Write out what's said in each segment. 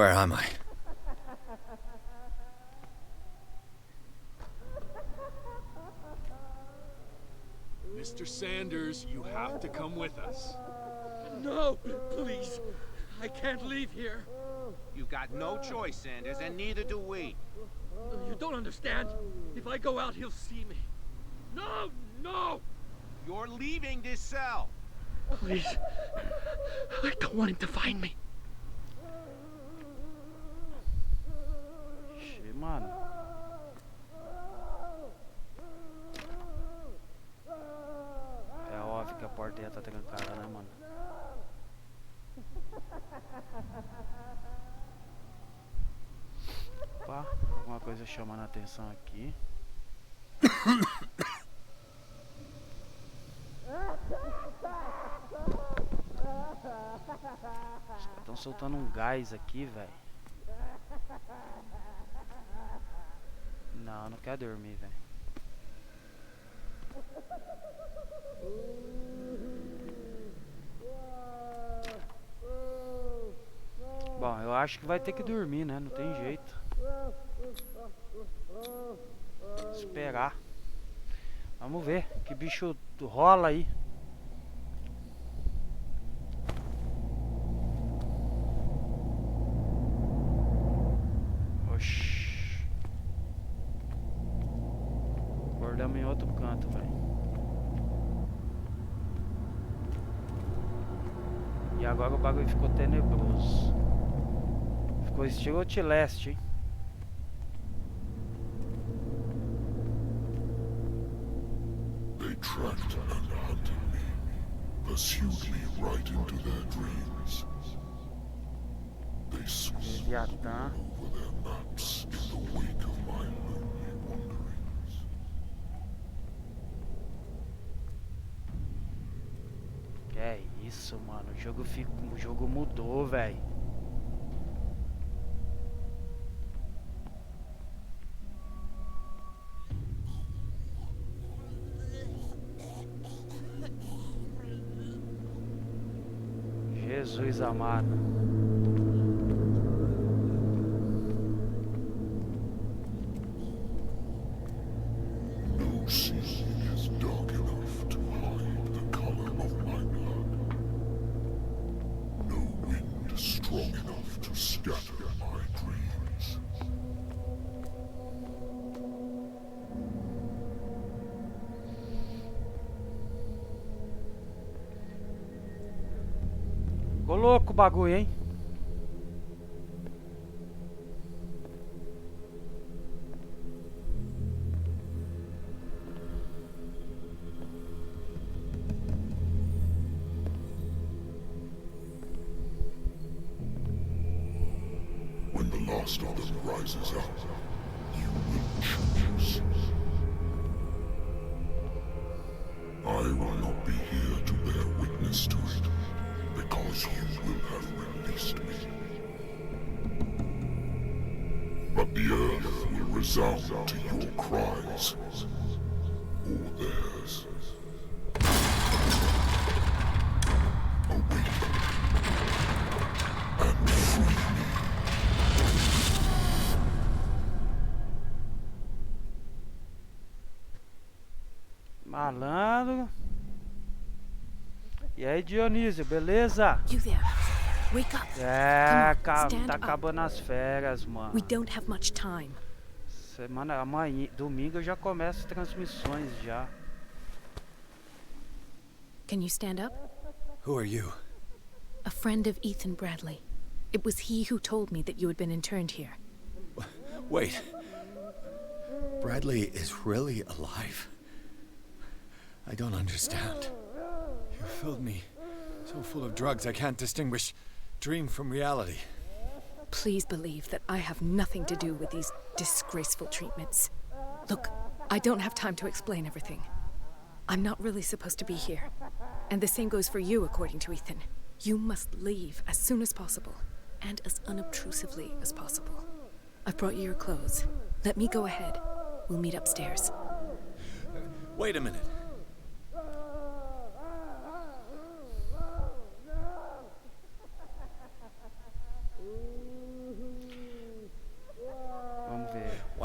Where am I? Mr. Sanders, you have to come with us. No, please. I can't leave here. You got no choice, Sanders, and neither do we. You don't understand. If I go out, he'll see me. No, no! You're leaving this cell. Please. I don't want him to find me. Ixi, mano. É óbvio que a porta ia tá trancada, né, mano? Opa, alguma coisa chamando a atenção aqui. Os caras estão soltando um gás aqui, velho. Não, não quero dormir, velho. Bom, eu acho que vai ter que dormir, né? Não tem jeito. Esperar. Vamos ver que bicho rola aí. Oxi. Acordamos em outro canto, velho. E agora o bagulho ficou tenebroso. Ficou estilo Outlast, hein? They tracked and hunted me, pursued me right into their dreams. They swooped Leviatã. over their maps in the wake of my lonely wanderings. Que é isso, mano? O jogo mudou, velho. Jesus amado. No sea is dark enough to hide the color of my blood. No wind strong enough to scatter my dreams. Ficou louco o bagulho, hein? When the last of them rises up, you will choose. I will not be here to bear witness to it, because you will have released me. But the earth will resound to your cries, or theirs. Awaken and free me. Malandro. E aí, Dionísio, beleza? You there. Wake up. É, Come on, stand tá up. acabando as férias, mano. We don't have much time. Semana, amanhã, domingo eu já começo as transmissões já. Can you stand up? Who are you? A friend of Ethan Bradley. It was he who told me that you had been interned here. Wait. Bradley is really alive? I don't understand. You filled me so full of drugs I can't distinguish dream from reality. Please believe that I have nothing to do with these disgraceful treatments. Look, I don't have time to explain everything. I'm not really supposed to be here. And the same goes for you, according to Ethan. You must leave as soon as possible, and as unobtrusively as possible. I've brought you your clothes. Let me go ahead. We'll meet upstairs. Wait a minute.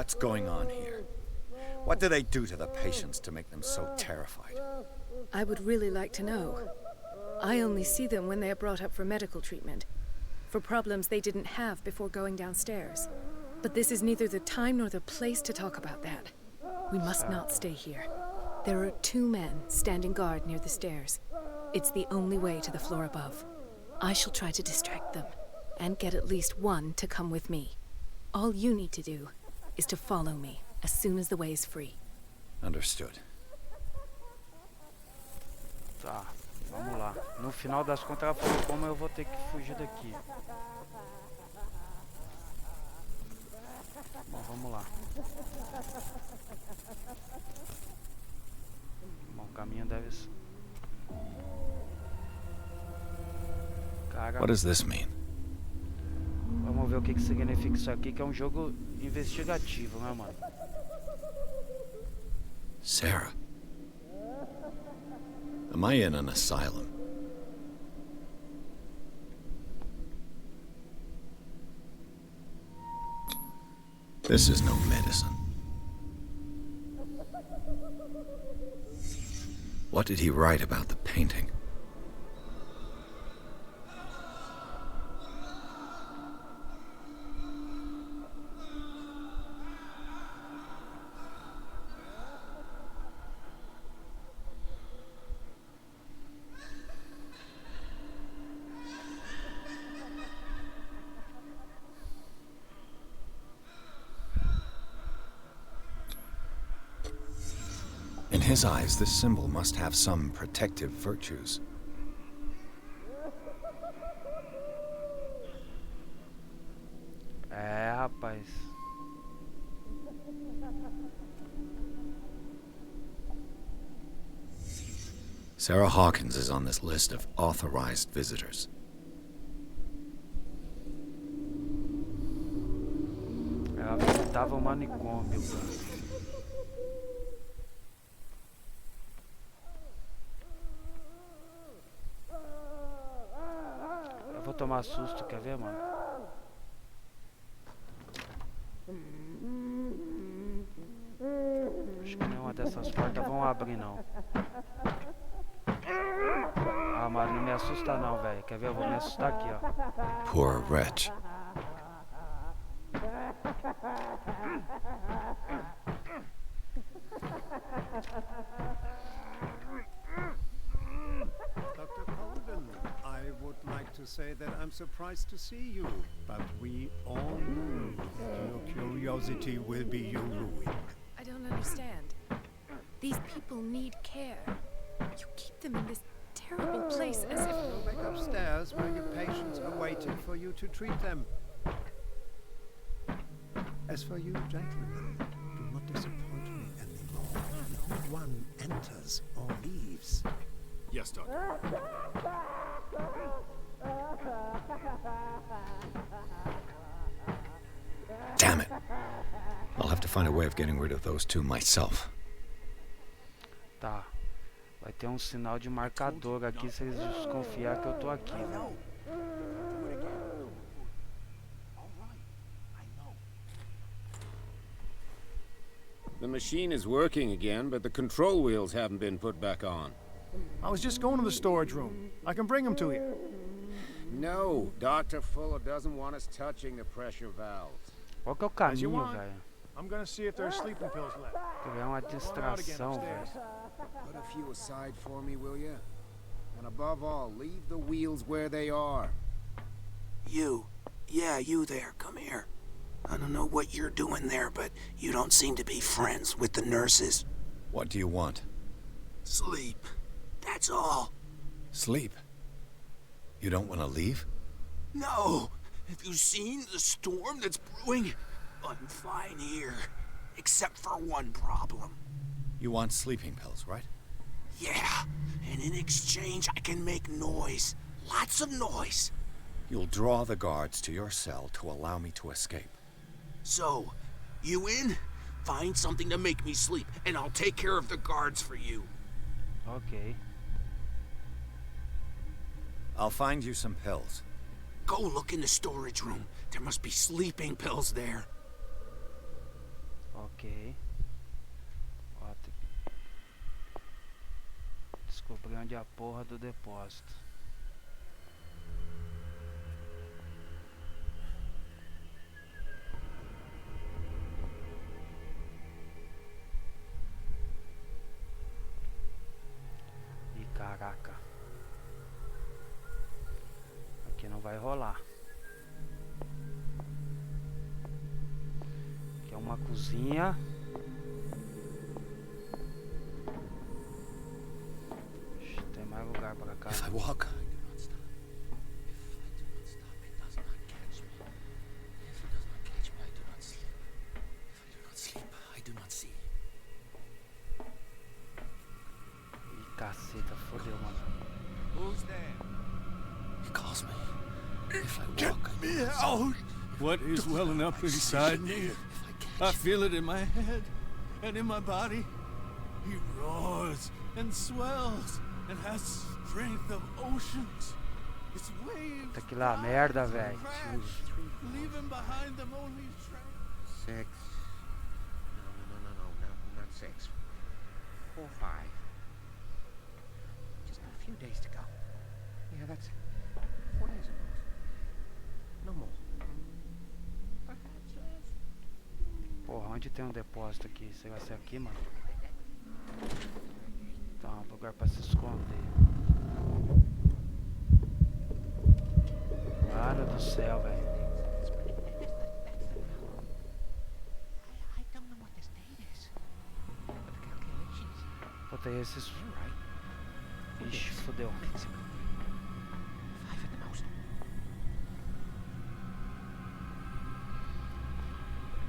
What's going on here? What do they do to the patients to make them so terrified? I would really like to know. I only see them when they are brought up for medical treatment, for problems they didn't have before going downstairs. But this is neither the time nor the place to talk about that. We must not stay here. There are 2 men standing guard near the stairs. It's the only way to the floor above. I shall try to distract them, and get at least one to come with me. All you need to do is to follow me as soon as the way is free. Understood. Tá, vamos lá. No final das contas ela falou como eu vou ter que fugir daqui. Bom, vamos lá. Bom, o caminho deve ser... Cara, What does this mean? vamos ver o que significa isso aqui, que é um jogo investigativo, né, mano? Sarah. Am I in an asylum? This is no medicine. What did he write about the painting? In his eyes, this symbol must have some protective virtues. É, rapaz. Sarah Hawkins is on this list of authorized visitors. Ela visitava o manicômio. Eu vou tomar susto, quer ver, mano? Acho que nenhuma dessas portas vão abrir, não. Ah, mano, não me assusta não, velho. Quer ver? Eu vou me assustar aqui, ó. Poor wretch. Dr. Colden, I would like to say that I'm surprised to see you, but we all know that your curiosity will be your ruin. I don't understand. These people need care. You keep them in this terrible place as if... Go back upstairs where your patients are waiting for you to treat them. As for you, gentlemen, do not disappoint me anymore. No one enters or leaves. Yes, Doctor. Damn it. I'll have to find a way of getting rid of those 2 myself. Tá. Vai ter um sinal de marcador aqui se eles desconfiar que eu tô aqui, né? The machine is working again, but the control wheels haven't been put back on. I was just going to the storage room. I can bring them to you. No, Dr. Fuller doesn't want us touching the pressure valves. Qual que é o As you caminho, want. velho? I'm gonna see if there's sleeping pills left. É uma distração, velho. Put a few aside for me, will you? And above all, leave the wheels where they are. You. Yeah, you there. Come here. I don't know what you're doing there, but you don't seem to be friends with the nurses. What do you want? Sleep. That's all. Sleep? You don't want to leave? No. Have you seen the storm that's brewing? I'm fine here. Except for one problem. You want sleeping pills, right? Yeah. And in exchange, I can make noise. Lots of noise. You'll draw the guards to your cell to allow me to escape. So, you in? Find something to make me sleep, and I'll take care of the guards for you. Ok. I'll find you some pills. Go look in the storage room. There must be sleeping pills there. Ok. Ó, descobri onde é a porra do depósito. Ih, caraca. Aqui não vai rolar. Aqui é uma cozinha. Tem mais lugar para cá. If I walk, Caceta, fodeu, mano. Who's there? he calls me. If I Get walk, me out! What is welling up inside me? I feel it in my head and in my body. He roars and swells and has strength of oceans. Its waves Tá que lá, merda, velho. leaving behind them only trails. 6. No, not 6. 4, 5. Just got a few days to go. Yeah, that's 4 days at most. No more. Perhaps less. Porra, onde tem um depósito aqui? Será que é aqui, mano? Tá, um lugar pra se esconder. Mano do céu, velho. I don't know what this date is. But the calculations. Puta, e esses... You're right. Ixi, fodeu. 5 at the most.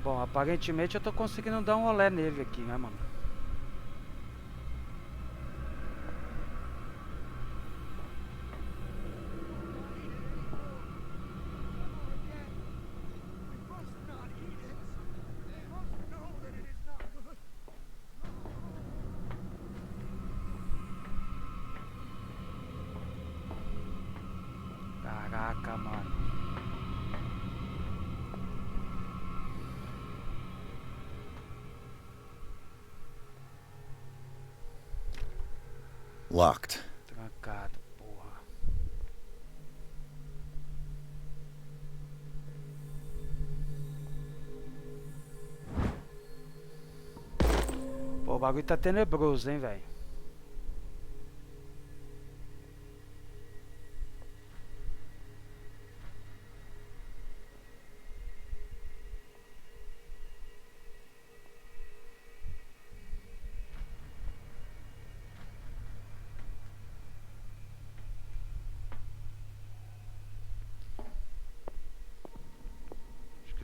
Bom, aparentemente eu tô conseguindo dar um olé nele aqui, né, mano? Caraca, mano. locked. Trancado, porra. Pô, o bagulho tá tenebroso, hein, velho.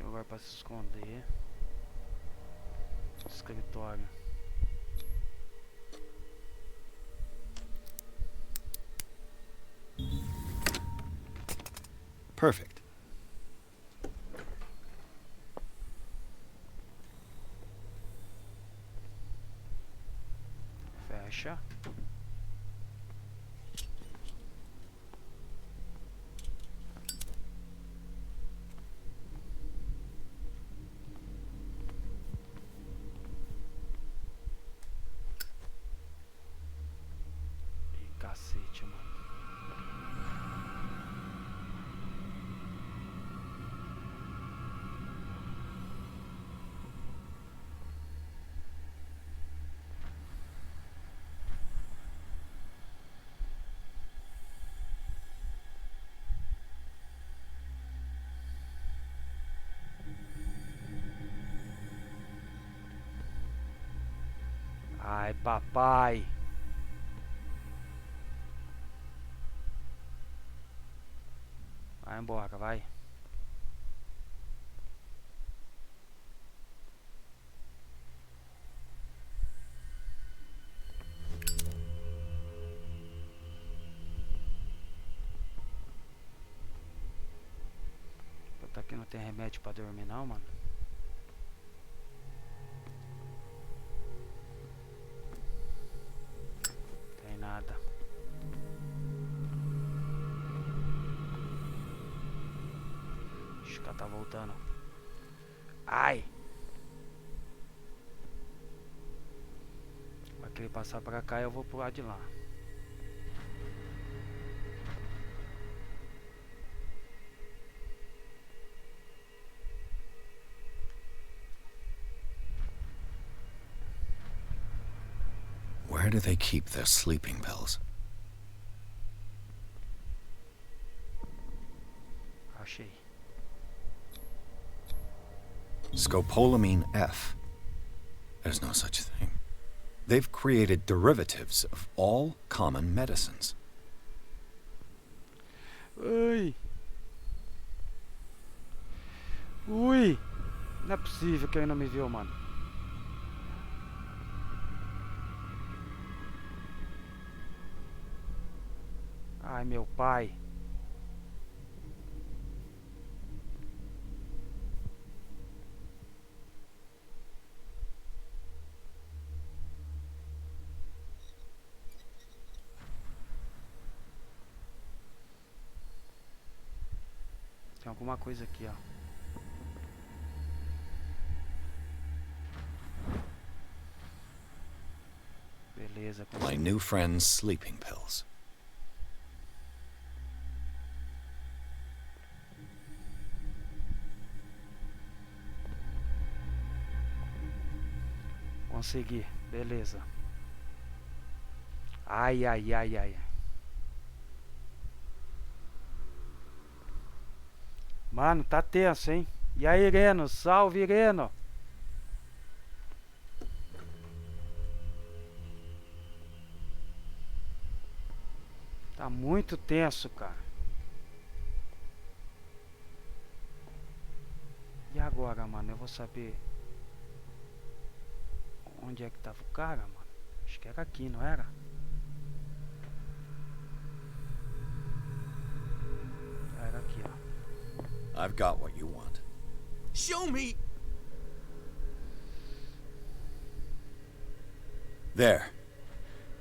Lugar pra se esconder. Escritório. Perfect. Fecha. Cacete, mano. Ai, papai. Vai embora, vai. Puta, aqui não tem remédio pra dormir não, mano. Tem nada. Ixi, o cara tá voltando. Ai! querer passar pra cá, eu vou pro lado de lá. Where do they keep their sleeping pills? Achei. Scopolamine F. There's no such thing. They've created derivatives of all common medicines. Ui! Ui! Não é possível que ele não me viu, mano. Ai, meu pai. Tem alguma coisa aqui, ó. Beleza. My new friend's sleeping pills. Consegui. Beleza. Ai, ai, ai, ai. Mano, tá tenso, hein? E aí, Ireno? Salve, Ireno! Tá muito tenso, cara. E agora, mano? Eu vou saber onde é que tava o cara, mano. Acho que era aqui, não era? Era aqui, ó. I've got what you want. Show me! There.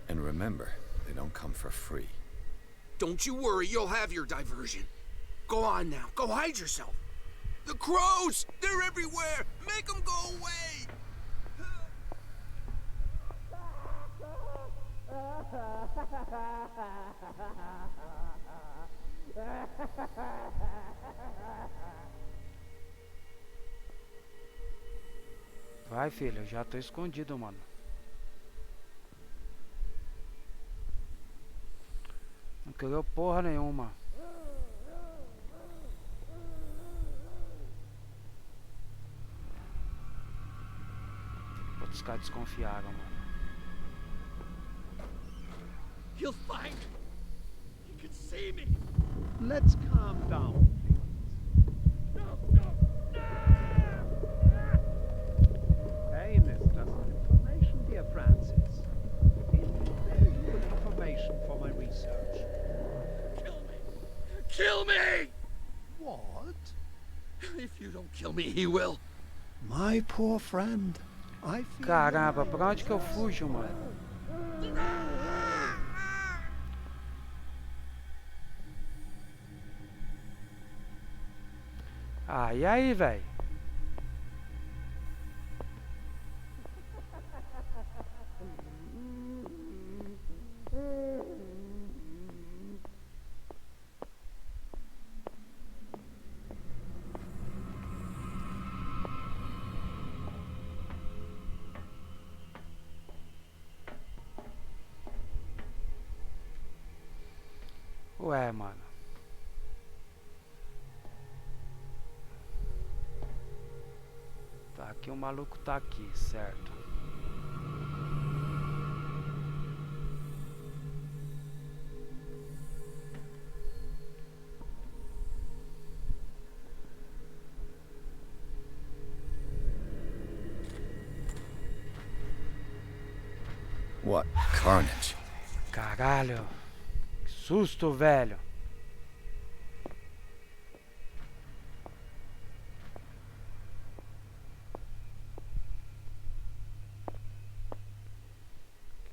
And remember, they don't come for free. Don't you worry, you'll have your diversion. Go on now, go hide yourself. The crows! They're everywhere! Make them go away! Vai, filho, eu já tô escondido, mano. Não queria porra nenhuma. Outros caras desconfiaram, mano. He'll find me. He can see me. Let's calm down, please. No, no. Hey, mister. Some information, dear Francis. Invaluable information for my research. Kill me. Kill me! What? If you don't kill me, he will. My poor friend. I feel Caramba, pra onde que eu fujo, mano? Ah, e aí, velho? Ué, mano. Tá, aqui o maluco tá aqui, certo? What carnage? Caralho. Que susto, velho.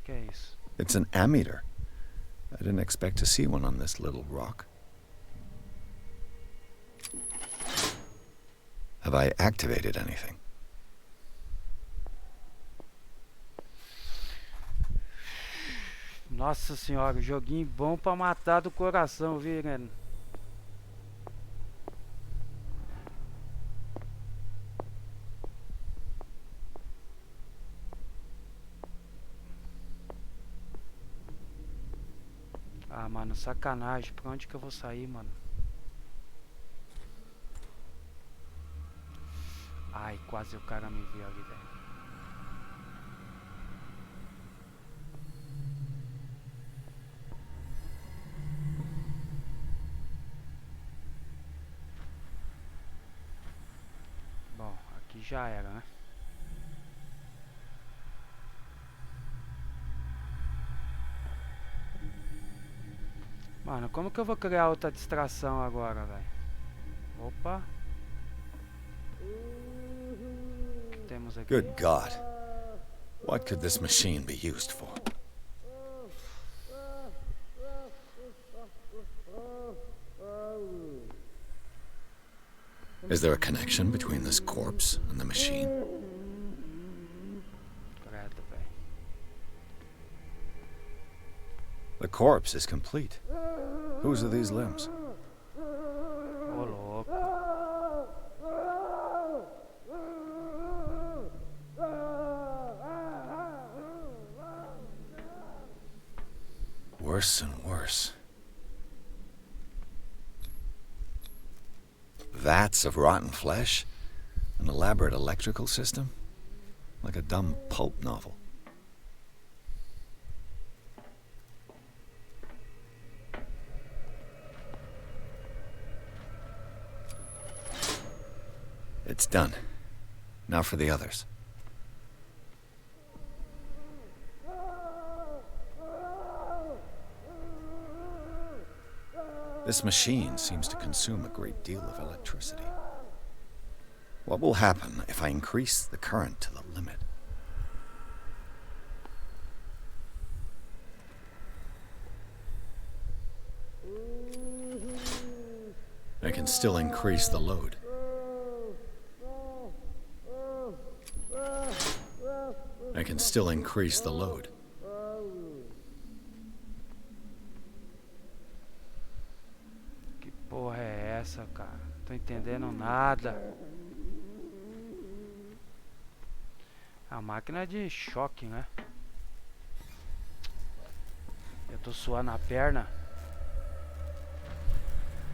Que é isso? It's an ammeter. I didn't expect to see one on this little rock. Have I activated anything? Nossa senhora, joguinho bom pra matar do coração, viu, né? Ah, mano, sacanagem. Pra onde que eu vou sair, mano? Ai, quase o cara me viu ali, velho. Bom, aqui já era, né? Mano, como que eu vou criar outra distração agora, velho? Opa. O que temos aqui? Good God. What could this machine be used for? Is there a connection between this corpse and the machine? Credo, velho. The corpse is complete. Whose are these limbs? Ô, louco. Worse and worse. Vats of rotten flesh? An elaborate electrical system? Like a dumb pulp novel. It's done. Now for the others. This machine seems to consume a great deal of electricity. What will happen if I increase the current to the limit? I can still increase the load. I can still increase the load. Que porra é essa, cara? Não tô entendendo nada. A máquina é de choque, né? Eu tô suando a perna.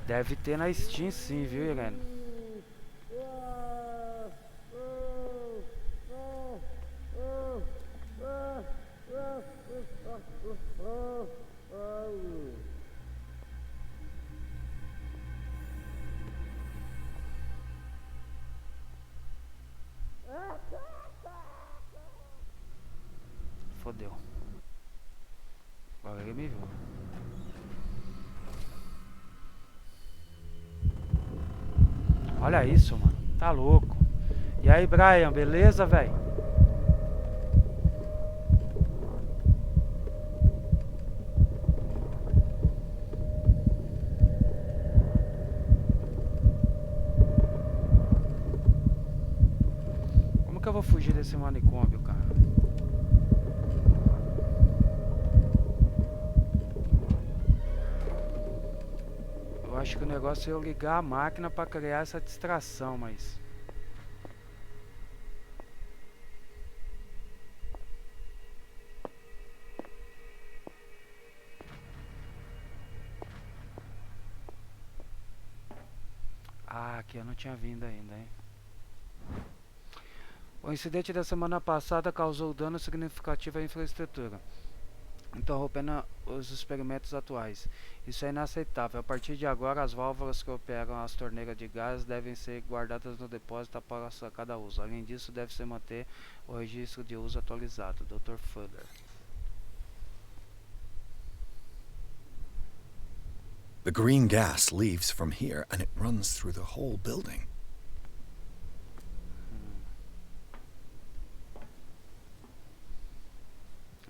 Deve ter na Steam sim, viu, Irene? Fodeu. Agora ele me viu. Olha isso, mano. Tá louco. E aí, Brian, beleza, velho? Como que eu vou fugir desse manicômio, cara? Eu acho que o negócio é eu ligar a máquina pra criar essa distração, mas... Ah, aqui eu não tinha vindo ainda, hein? O incidente da semana passada causou dano significativo à infraestrutura, interrompendo os experimentos atuais. Isso é inaceitável. A partir de agora, as válvulas que operam as torneiras de gás devem ser guardadas no depósito para cada uso. Além disso, deve-se manter o registro de uso atualizado. Dr. Fuller. The green gas leaves from here and it runs through the whole building.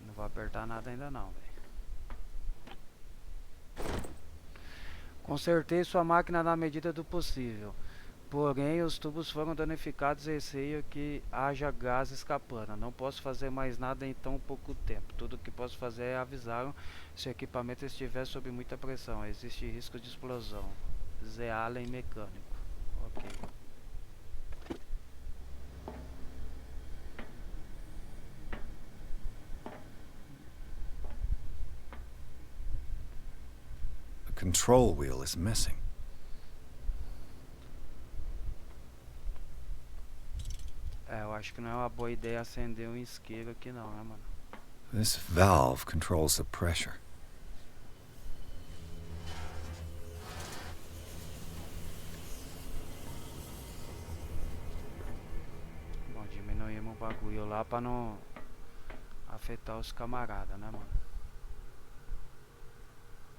Não vou apertar nada ainda não, velho. Consertei sua máquina na medida do possível. Porém, os tubos foram danificados e receio que haja gás escapando. Não posso fazer mais nada em tão pouco tempo. Tudo que posso fazer é avisar se o equipamento estiver sob muita pressão. Existe risco de explosão. Zé Allen mecânico. Ok. The control wheel is missing. Eu acho que não é uma boa ideia acender um isqueiro aqui não, né, mano? This valve controls the pressure. Bom, diminuímos o bagulho lá pra não afetar os camaradas, né, mano?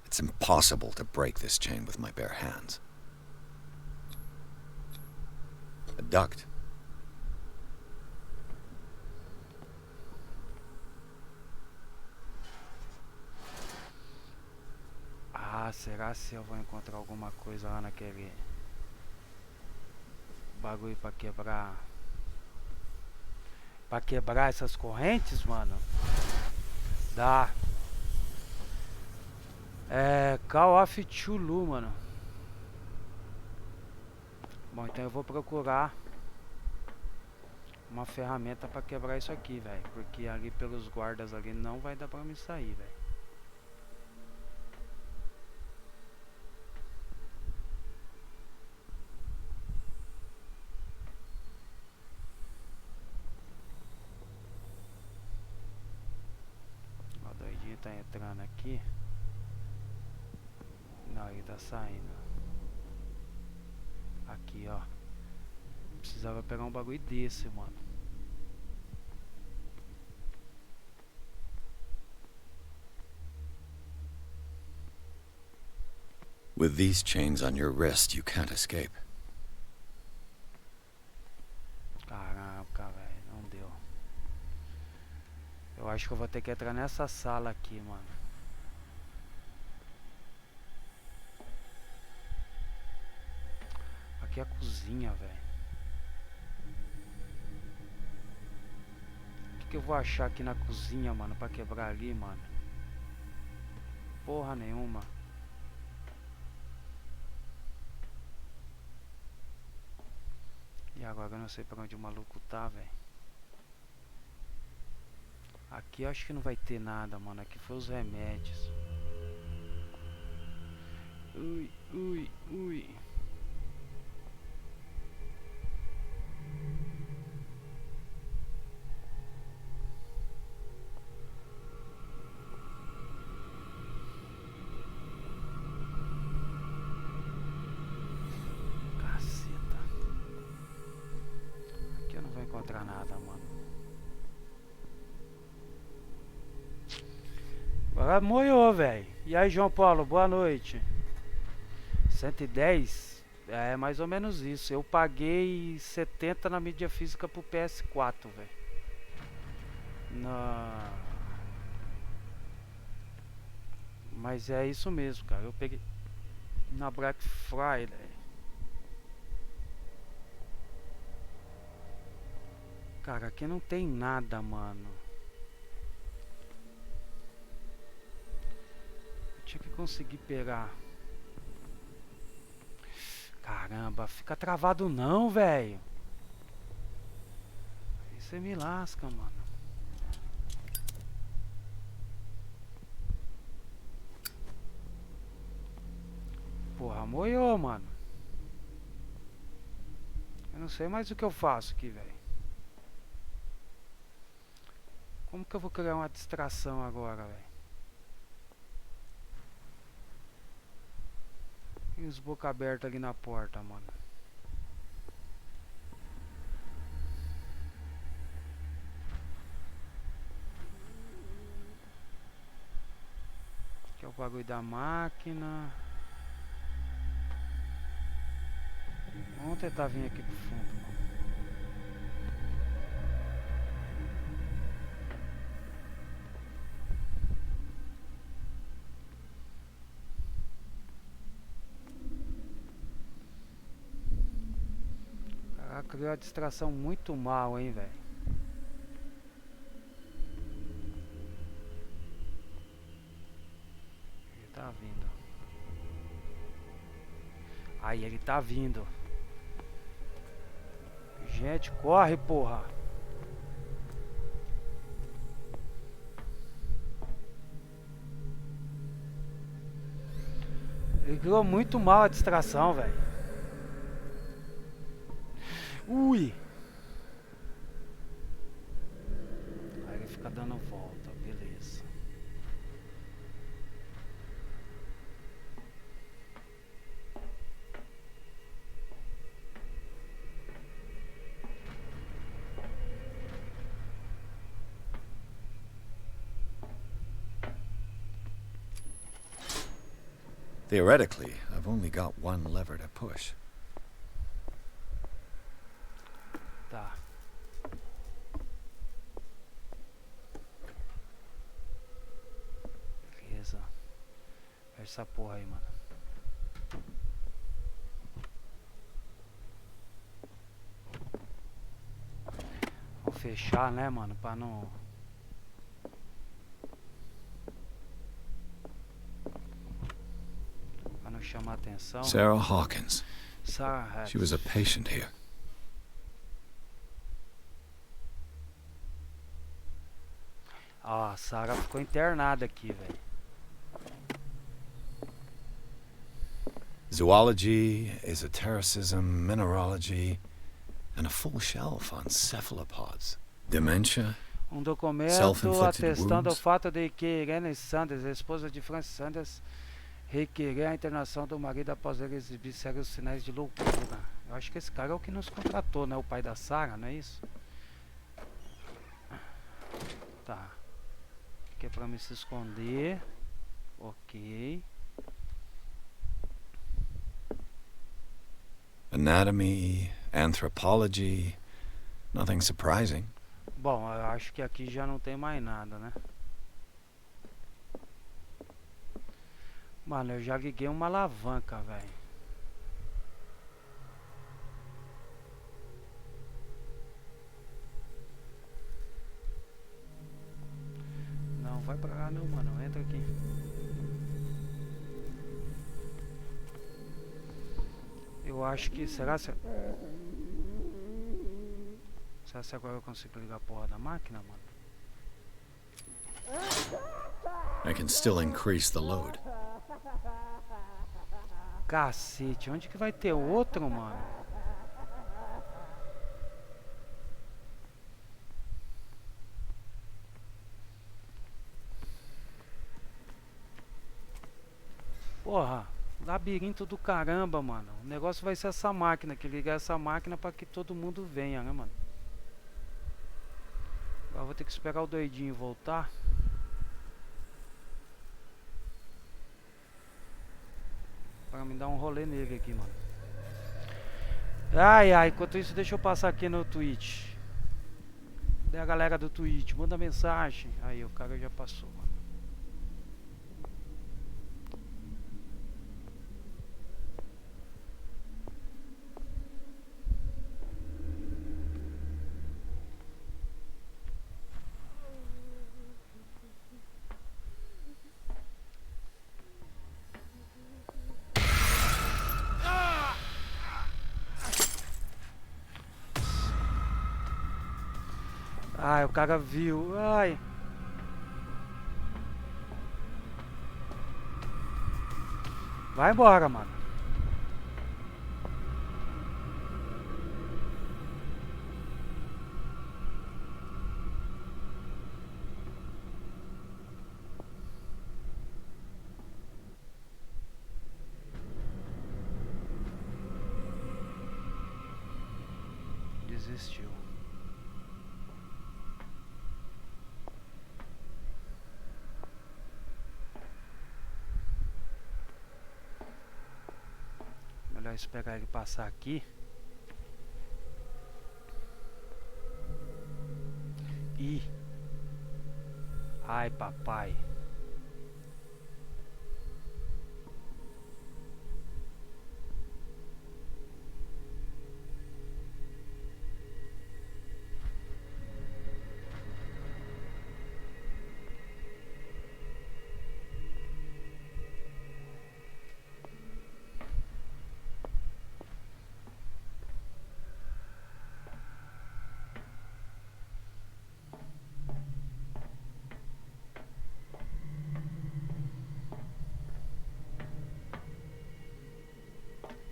It's impossible to break this chain with my bare hands. A duct. Ah, será se eu vou encontrar alguma coisa lá naquele bagulho pra quebrar? Pra quebrar essas correntes, mano? Dá. É Call of Cthulhu, mano. Bom, então eu vou procurar uma ferramenta pra quebrar isso aqui, velho. Porque ali pelos guardas ali não vai dar pra me sair, velho. O doidinho tá entrando aqui. Não, ele tá saindo. Aqui, ó. Precisava pegar um bagulho desse, mano. With these chains on your wrist, you can't escape. Caraca, velho, não deu. Eu acho que eu vou ter que entrar nessa sala aqui, mano. Aqui é a cozinha, velho. O que eu vou achar aqui na cozinha, mano, pra quebrar ali, mano? Porra nenhuma. E agora eu não sei pra onde o maluco tá, velho. Aqui eu acho que não vai ter nada, mano. Aqui foi os remédios. Ui, ui, ui. Caceta. Aqui eu não vou encontrar nada, mano. Agora moiou, velho. E aí, João Paulo, boa noite. 110? É mais ou menos isso. Eu paguei 70 na mídia física pro PS4, velho. Mas é isso mesmo, cara. Eu peguei na Black Friday. Cara, aqui não tem nada, mano. Tinha que conseguir pegar. Caramba, fica travado não, velho. Aí você me lasca, mano. Porra, moiou, mano. Eu não sei mais o que eu faço aqui, velho. Como que eu vou criar uma distração agora, velho? E os boca aberta ali na porta, mano. Aqui é o bagulho da máquina. Vamos tentar vir aqui pro fundo, mano. criou a distração muito mal, hein, velho. Ele tá vindo. Aí, ele tá vindo. Gente, corre, porra. Ele criou muito mal a distração, velho. Ui. Aí ele fica dando volta, beleza. Theoretically, I've only got one lever to push. Tá. Beleza. Fecha essa porra aí, mano. Vou fechar, né, mano? Pra não... Pra não chamar atenção. Sarah Hawkins. Sarah Hawkins. She was a patient here. Ó, a Sarah ficou internada aqui, velho. Zoology, esotericism, mineralogy, and a full shelf on cephalopods. Dementia, Documento self-inflicted atestando o wounds. fato de que Irene Sanders, a esposa de Francis Sanders, requerer a internação do marido após ele exibir sérios sinais de loucura. Eu acho que esse cara é o que nos contratou, né? O pai da Sarah, não é isso? Tá. Aqui é pra me se esconder. Ok. Anatomy, anthropology, nothing surprising. Bom, eu acho que aqui já não tem mais nada, né? Mano, eu já liguei uma alavanca, velho. Não, vai pra lá não, mano. Entra aqui. Eu acho que... Será que agora eu consigo ligar a porra da máquina, mano? I can still increase the load. Cacete, onde que vai ter outro, mano? Porra, labirinto do caramba, mano. O negócio vai ser essa máquina, que ligar essa máquina pra que todo mundo venha, né, mano? Agora eu vou ter que esperar o doidinho voltar. Pra me dar um rolê nele aqui, mano. Ai, ai, enquanto isso deixa eu passar aqui no Twitch. Cadê a galera do Twitch? Manda mensagem. Aí, o cara já passou, mano. Ai, o cara viu. Ai. Vai embora, mano. Desistiu. Melhor esperar ele passar aqui. Ih. Ai, papai.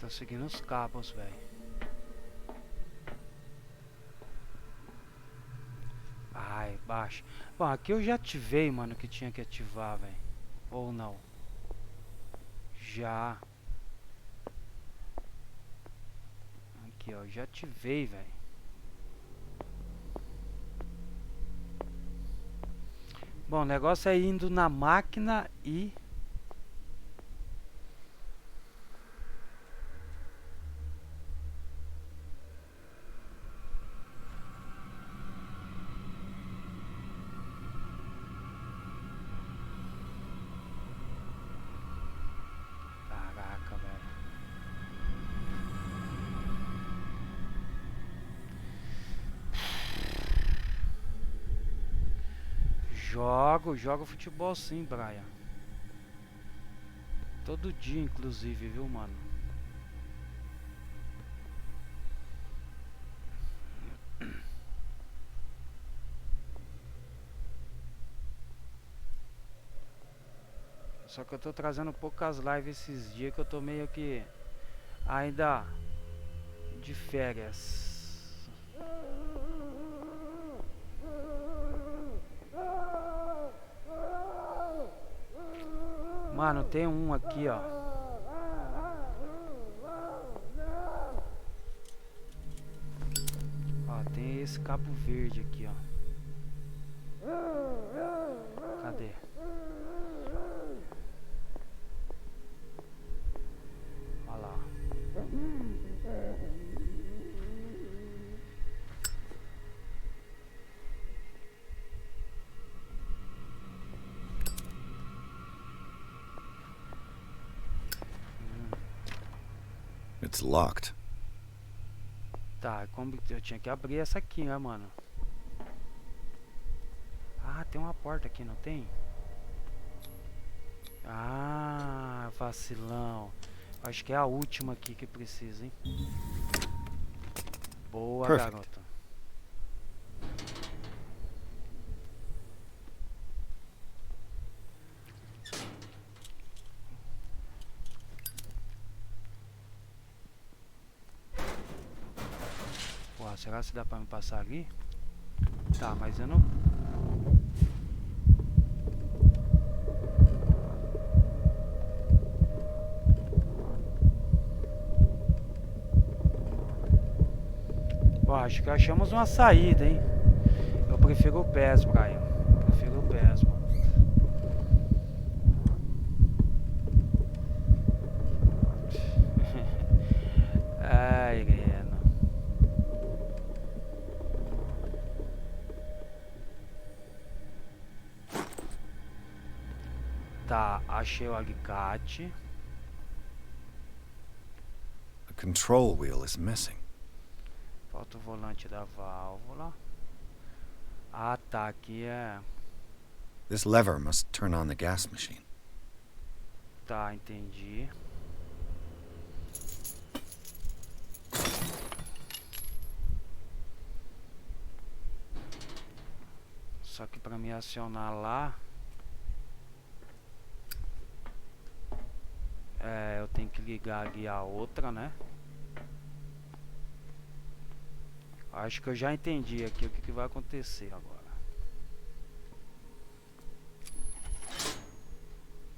Tô seguindo os cabos, velho. Ai, baixa. Bom, aqui eu já ativei, mano, que tinha que ativar, velho. Ou não. Já. Aqui, ó. Já ativei, velho. Bom, o negócio é indo na máquina e... Caraca, velho. Jogo futebol sim, Brian. Todo dia, inclusive, viu, mano? Só que eu tô trazendo poucas lives esses dias que eu tô meio que ainda de férias. Mano, tem um aqui, ó. Ó, tem esse cabo verde aqui, ó. Cadê? Olha lá. It's locked. Tá, como eu tinha que abrir essa aqui, né, mano? Ah, tem uma porta aqui, não tem? Ah, vacilão. Acho que é a última aqui que precisa, hein? Boa, Perfect. garota. Porra, será que dá pra me passar ali? Tá, mas eu não... Bom, acho que achamos uma saída, hein? Eu prefiro o PES, Brian. Prefiro o PES, mano. Ai, Ireno. Tá, achei o alicate. The control wheel is missing. Falta o volante da válvula. Ah, tá, aqui é... This lever must turn on the gas machine. Tá, entendi. Só que pra me acionar lá... eu tenho que ligar ali a outra, né? Acho que eu já entendi aqui o que vai acontecer agora.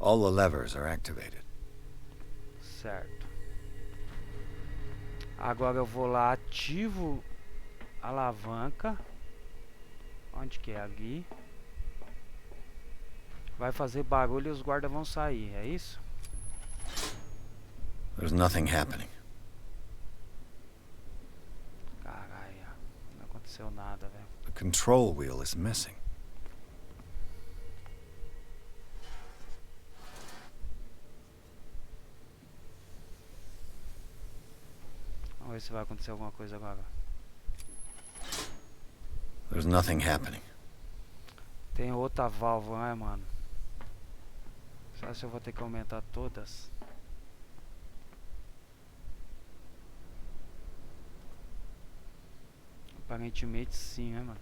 All the levers are activated. Certo. Agora eu vou lá, ativo a alavanca. Onde que é? Ali. Vai fazer barulho e os guardas vão sair, é isso? There's nothing happening. Caralho, não aconteceu nada, velho. The control wheel is missing. Vamos ver se vai acontecer alguma coisa agora. There's nothing happening. Tem outra válvula, né, mano? Será que eu vou ter que aumentar todas? Aparentemente sim, né, mano?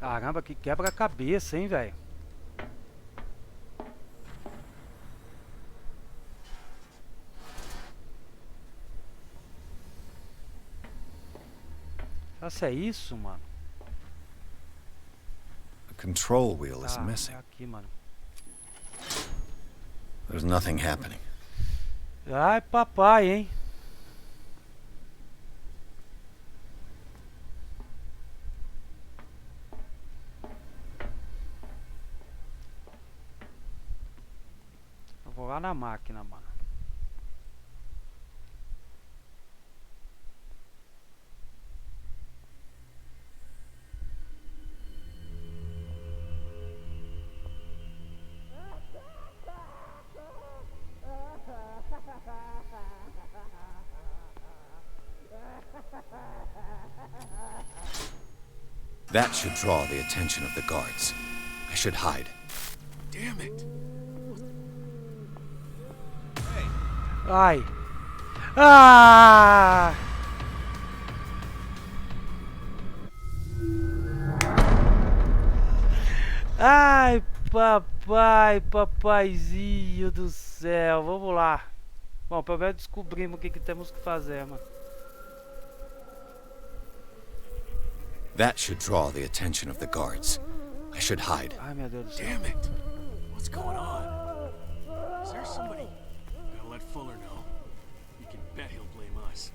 Caramba, que quebra-cabeça, hein, velho? Nossa, é isso, mano? The control wheel is Tá, missing. é aqui, mano. There's nothing happening. Ai, papai, hein? Eu vou lá na máquina, mano. That should draw the attention of the guards. I should hide. Damn it. Ai. Ah! Ai, papai, papaizinho do céu. Vamos lá. Bom, pelo menos descobrimos o que temos que fazer, mano. That should draw the attention of the guards. I should hide. Ai, meu Deus do céu. Damn it. What's going on? Is there somebody? Gotta let Fuller know. You can bet he'll blame us.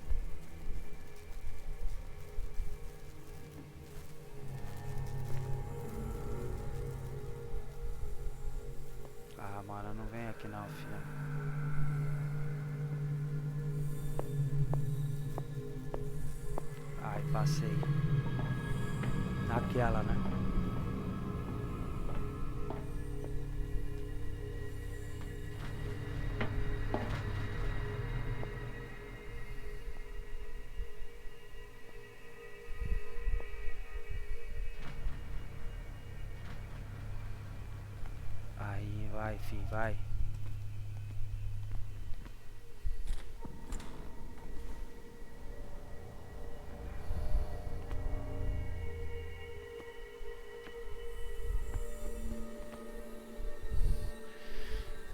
Ah, mano, não vem aqui não, filho. Ai, passei. Naquela, né? Aí, vai, filho, vai.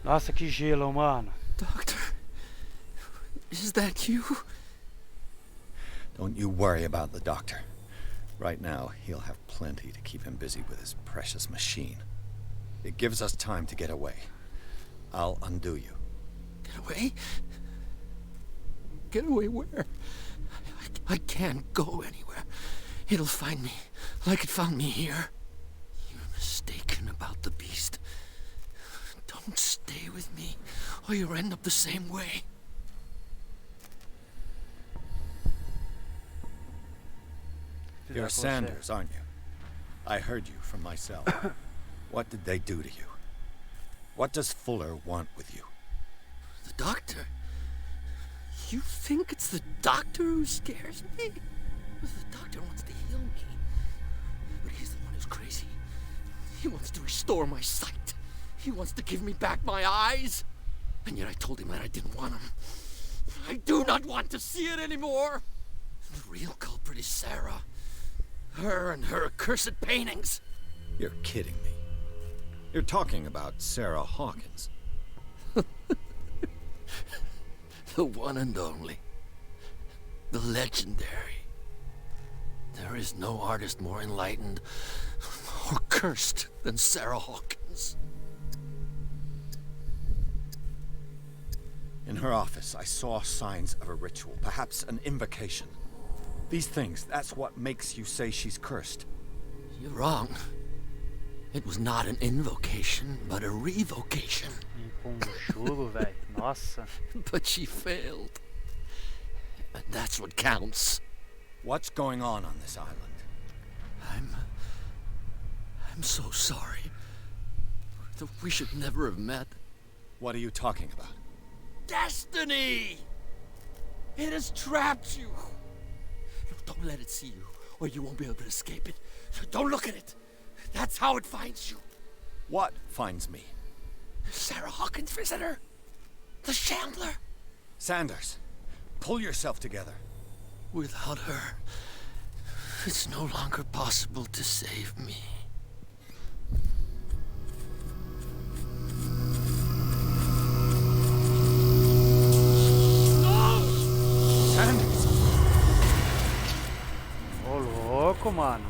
Nossa, que gelo, mano. Doctor, is that you? Don't you worry about the doctor. Right now, he'll have plenty to keep him busy with his precious machine. It gives us time to get away. I'll undo you. Get away? Get away where? I can't go anywhere. It'll find me, like it found me here. You're mistaken about the beast. Don't stay with me, or you'll end up the same way. You're Sanders, aren't you? I heard you from my cell. What did they do to you? What does Fuller want with you? The doctor? You think it's the doctor who scares me? The doctor wants to heal me. But he's the one who's crazy. He wants to restore my sight. He wants to give me back my eyes. And yet I told him that I didn't want him. I do not want to see it anymore. The real culprit is Sarah. Her and her accursed paintings. You're kidding me. You're talking about Sarah Hawkins. The one and only. The legendary. There is no artist more enlightened or cursed than Sarah Hawkins. In her office, I saw signs of a ritual, perhaps an invocation. These things, that's what makes you say she's cursed. You're wrong. It was not an invocation, but a revocation. Conjuro, velho. Nossa. But she failed. And that's what counts. What's going on this island? I'm so sorry. We should never have met. What are you talking about? Destiny! It has trapped you. Don't let it see you, or you won't be able to escape it. Don't look at it. That's how it finds you. What finds me? Sarah Hawkins' visitor. The Shambler. Sanders, pull yourself together. Without her, it's no longer possible to save me. Sanders! Ô, louco. mano.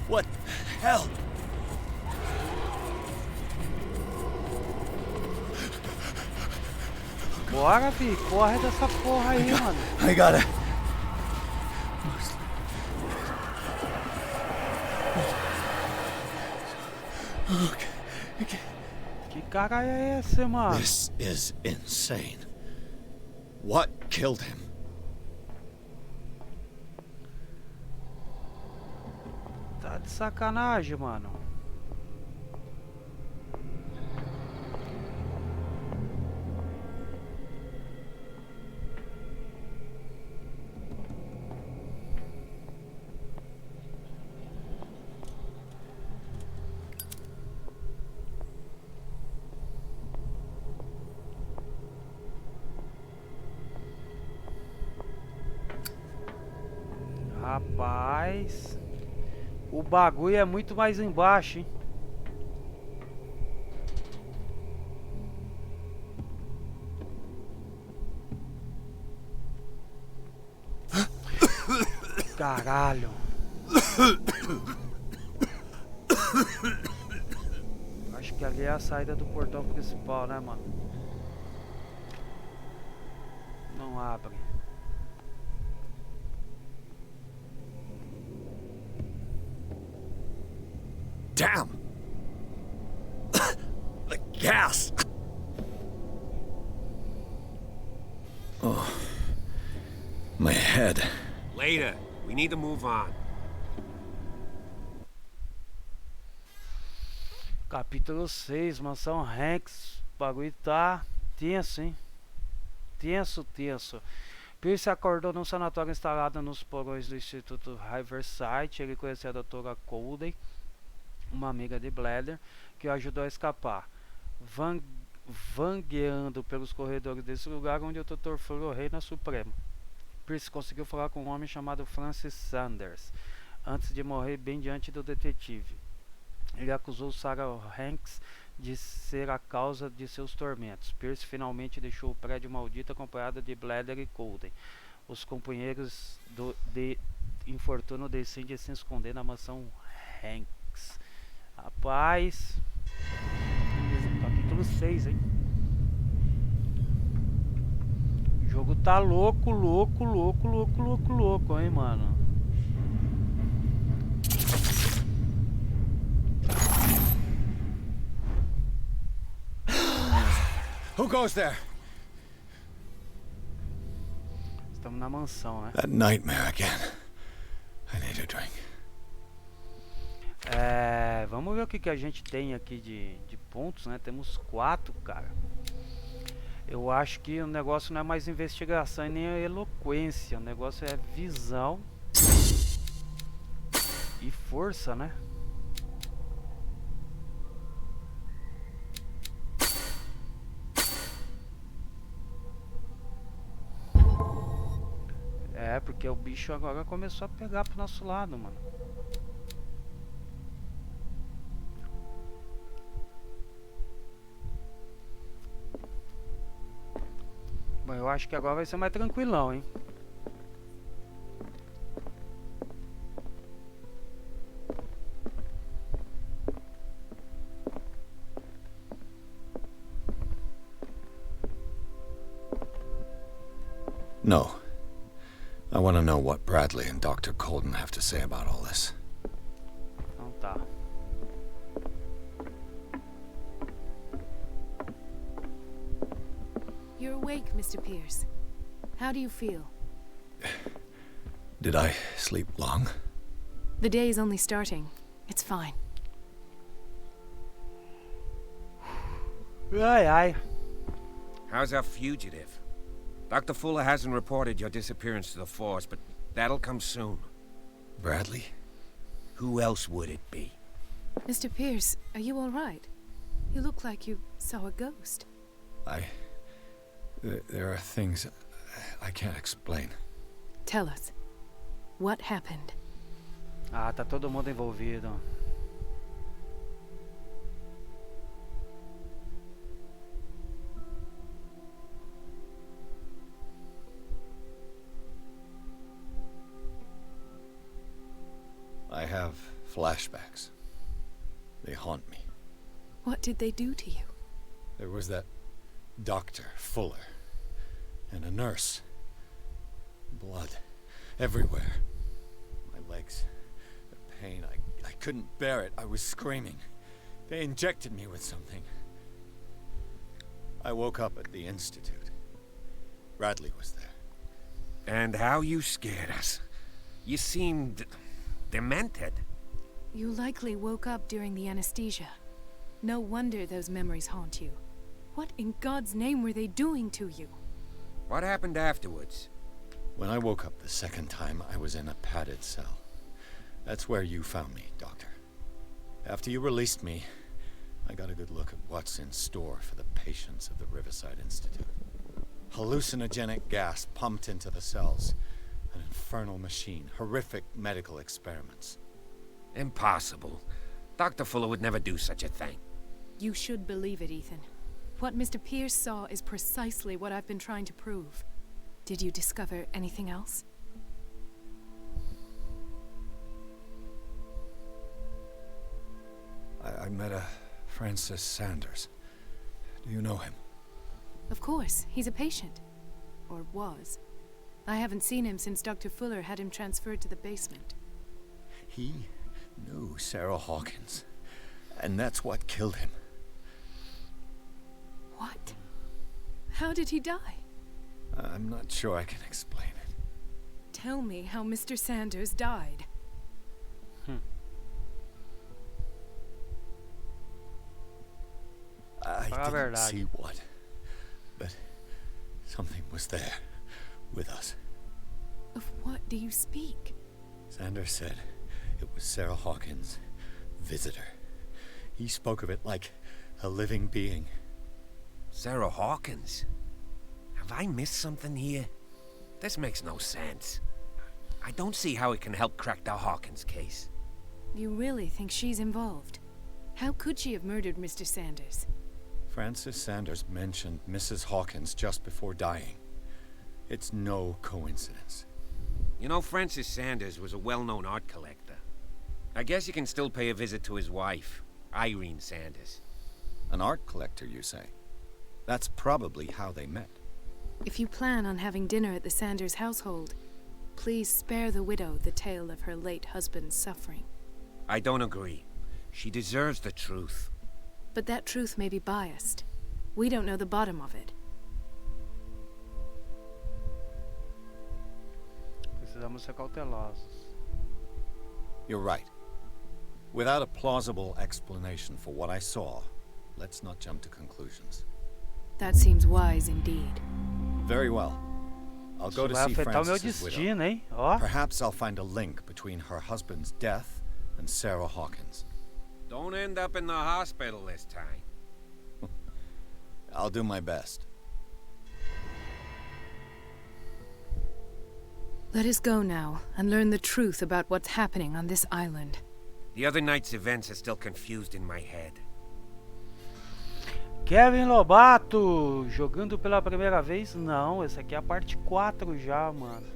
What the hell? Bora, fi. Corre dessa porra aí, mano. I gotta. Que cara é esse, mano? This is insane. What killed him? Tá de sacanagem, mano. Rapaz, o bagulho é muito mais embaixo, hein? Caralho. Acho que ali é a saída do portão principal, né, mano? Não abre. Damn! The gas! Oh. My head. Later. We need to move on. Capítulo 6, Mansão Hanks. O bagulho tá tenso, hein? Tenso, tenso. Pierce acordou num sanatório instalado nos porões do Instituto Riverside. Ele conheceu a doutora Cody, uma amiga de Bladder, que o ajudou a escapar. Vangueando pelos corredores desse lugar onde o Dr. Furo reina supremo, Pierce conseguiu falar com um homem chamado Francis Sanders, antes de morrer bem diante do detetive. Ele acusou Sarah Hanks de ser a causa de seus tormentos. Pierce finalmente deixou o prédio maldito acompanhado de Bladder e Cody. Os companheiros de infortúnio decidem se esconder na mansão Hanks. Rapaz, capítulo 6, hein? O jogo tá louco, hein, mano? Who goes there? Estamos na mansão, né? That nightmare again. I need a drink. Vamos ver o que a gente tem aqui de pontos, né? Temos 4, cara. Eu acho que o negócio não é mais investigação e nem eloquência. O negócio é visão e força, né? Porque o bicho agora começou a pegar pro nosso lado, mano. Bom, eu acho que agora vai ser mais tranquilão, hein? No. I want to know what Bradley and Dr. Colden have to say about all this. Então tá. You're awake, Mr. Pierce. How do you feel? Did I sleep long? The day is only starting. It's fine. Ai, ai. How's our fugitive? Dr. Fuller hasn't reported your disappearance to the force, but that'll come soon. Bradley? Who else would it be? Mr. Pierce, are you all right? You look like you saw a ghost. There are things I can't explain. Tell us. What happened? Ah, tá todo mundo envolvido. I have flashbacks. They haunt me. What did they do to you? There was that Dr. Fuller. And a nurse. Blood. Everywhere. My legs. The pain. I couldn't bear it. I was screaming. They injected me with something. I woke up at the Institute. Bradley was there. And how you scared us. You seemed... demented. You likely woke up during the anesthesia. No wonder those memories haunt you. What in God's name were they doing to you? What happened afterwards? When I woke up the second time, I was in a padded cell. That's where you found me, Doctor. After you released me, I got a good look at what's in store for the patients of the Riverside Institute. Hallucinogenic gas pumped into the cells. An infernal machine. Horrific medical experiments. Impossible. Dr. Fuller would never do such a thing. You should believe it, Ethan. What Mr. Pierce saw is precisely what I've been trying to prove. Did you discover anything else? I met a Francis Sanders. Do you know him? Of course. He's a patient. Or was. I haven't seen him since Dr. Fuller had him transferred to the basement. He knew Sarah Hawkins. And that's what killed him. What? How did he die? I'm not sure I can explain it. Tell me how Mr. Sanders died. I didn't see what, but something was there, with us. Of what do you speak? Sanders said it was Sarah Hawkins' visitor. He spoke of it like a living being. Sarah Hawkins? Have I missed something here? This makes no sense. I don't see how it can help crack the Hawkins case. You really think she's involved? How could she have murdered Mr. Sanders? Francis Sanders mentioned Mrs. Hawkins just before dying. It's no coincidence. You know, Francis Sanders was a well-known art collector. I guess you can still pay a visit to his wife, Irene Sanders. An art collector, you say? That's probably how they met. If you plan on having dinner at the Sanders household, please spare the widow the tale of her late husband's suffering. I don't agree. She deserves the truth. But that truth may be biased. We don't know the bottom of it. Precisamos ser cautelosos. You're right. Without a plausible explanation for what I saw, let's not jump to conclusions. That seems wise indeed. Very well. I'll go to see Francis's destino, widow. hein? Ó. Perhaps I'll find a link between her husband's death and Sarah Hawkins. Don't end up in the hospital this time. I'll do my best. Let us go now and learn the truth about what's happening on this island. The other night's events are still confused in my head. Kevin Lobato, jogando pela primeira vez? Não, essa aqui é a parte 4 já, mano.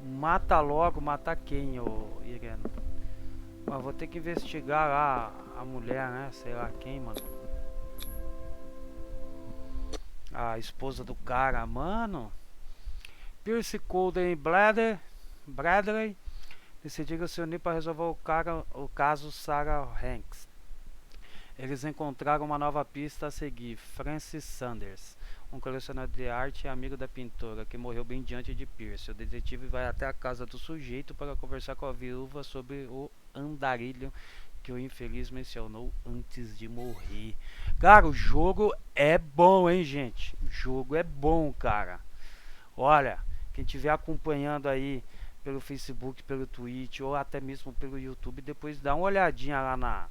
Mata logo, mata quem, ô Irene? Mas vou ter que investigar lá a mulher, né? Sei lá quem, mano. A esposa do cara, mano. Pierce Colden e Bradley decidiram se unir para resolver o caso Sarah Hanks. Eles encontraram uma nova pista a seguir. Francis Sanders, um colecionador de arte e amigo da pintora, que morreu bem diante de Pierce. O detetive vai até a casa do sujeito para conversar com a viúva sobre o andarilho que o infeliz mencionou antes de morrer. Cara, o jogo é bom, hein, gente? O jogo é bom, cara. Olha, quem estiver acompanhando aí pelo Facebook, pelo Twitch ou até mesmo pelo YouTube, depois dá uma olhadinha lá na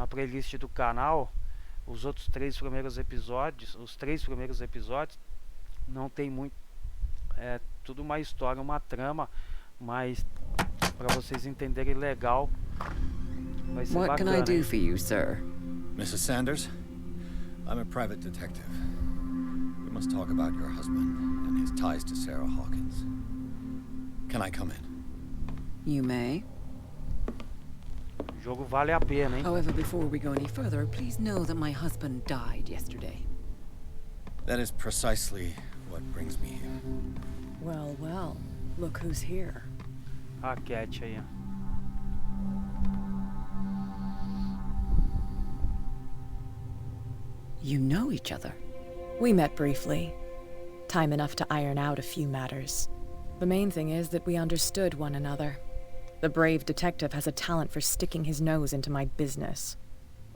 playlist do canal. Os três primeiros episódios não tem muito, é tudo uma história, uma trama, mas para vocês entenderem legal, vai ser What bacana. can I do for you, sir? Mrs. Sanders, I'm a private detective. We must talk about your husband and his ties to Sarah Hawkins. Can I come in? You may. O jogo vale a pena, hein? However, before we go any further, please know that my husband died yesterday. That is precisely what brings me here. Well, well. Look who's here. A Cat aí, ó. You know each other. We met briefly. Time enough to iron out a few matters. The main thing is that we understood one another. The brave detective has a talent for sticking his nose into my business.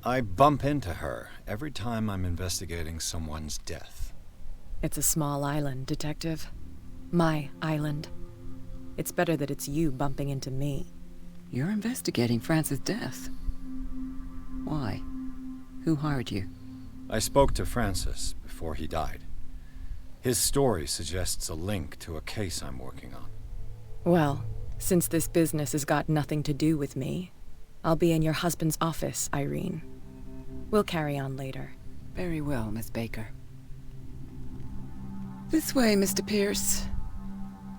I bump into her every time I'm investigating someone's death. It's a small island, Detective. My island. It's better that it's you bumping into me. You're investigating Francis' death. Why? Who hired you? I spoke to Francis before he died. His story suggests a link to a case I'm working on. Well, since this business has got nothing to do with me, I'll be in your husband's office, Irene. We'll carry on later. Very well, Miss Baker. This way, Mr. Pierce.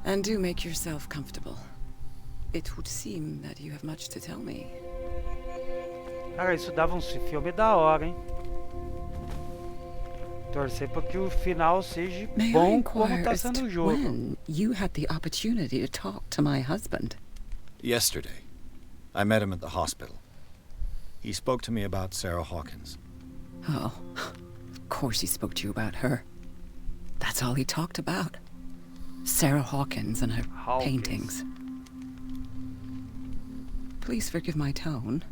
And do make yourself comfortable. It would seem that you have much to tell me. Cara, isso dava um filme da hora, hein? Torcer para que o final seja bom como tá sendo o jogo. When you had the opportunity to talk to my husband? Yesterday, I met him at the hospital. He spoke to me about Sarah Hawkins. Oh, of course he spoke to you about her. That's all he talked about. Sarah Hawkins and her paintings. Please forgive my tone.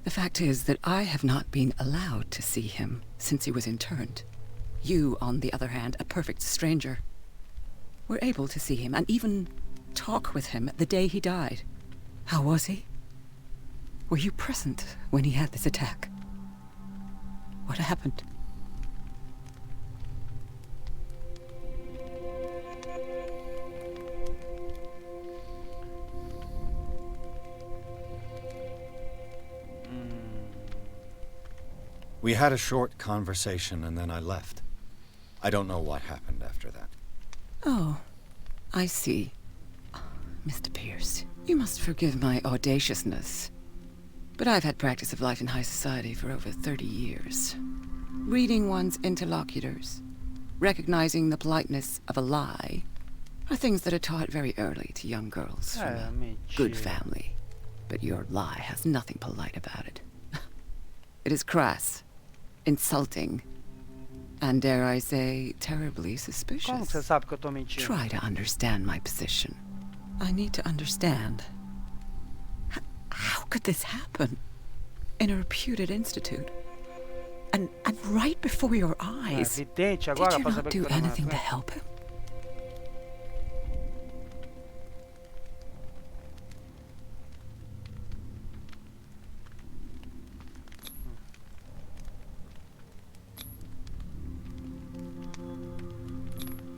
The fact is that I have not been allowed to see him since he was interned. You, on the other hand, a perfect stranger, were able to see him and even talk with him the day he died. How was he? Were you present when he had this attack? What happened? We had a short conversation and then I left. I don't know what happened after that. Oh, I see. Mr. Pierce, you must forgive my audaciousness, but I've had practice of life in high society for over 30 years. Reading one's interlocutors, recognizing the politeness of a lie, are things that are taught very early to young girls from a good family. But your lie has nothing polite about it. It is crass, insulting, and dare I say, terribly suspicious. Como você sabe que eu tô mentindo? Try to understand my position. I need to understand. How could this happen? In a reputed institute? And right before your eyes? Did you not do anything to help him?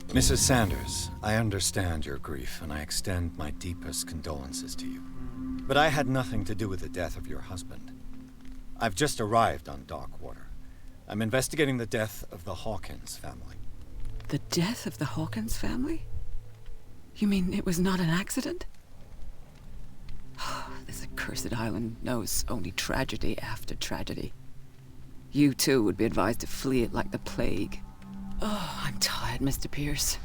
Mrs. Sanders, I understand your grief, and I extend my deepest condolences to you. But I had nothing to do with the death of your husband. I've just arrived on Darkwater. I'm investigating the death of the Hawkins family. The death of the Hawkins family? You mean it was not an accident? This accursed island knows only tragedy after tragedy. You too would be advised to flee it like the plague. Oh, I'm tired, Mr. Pierce.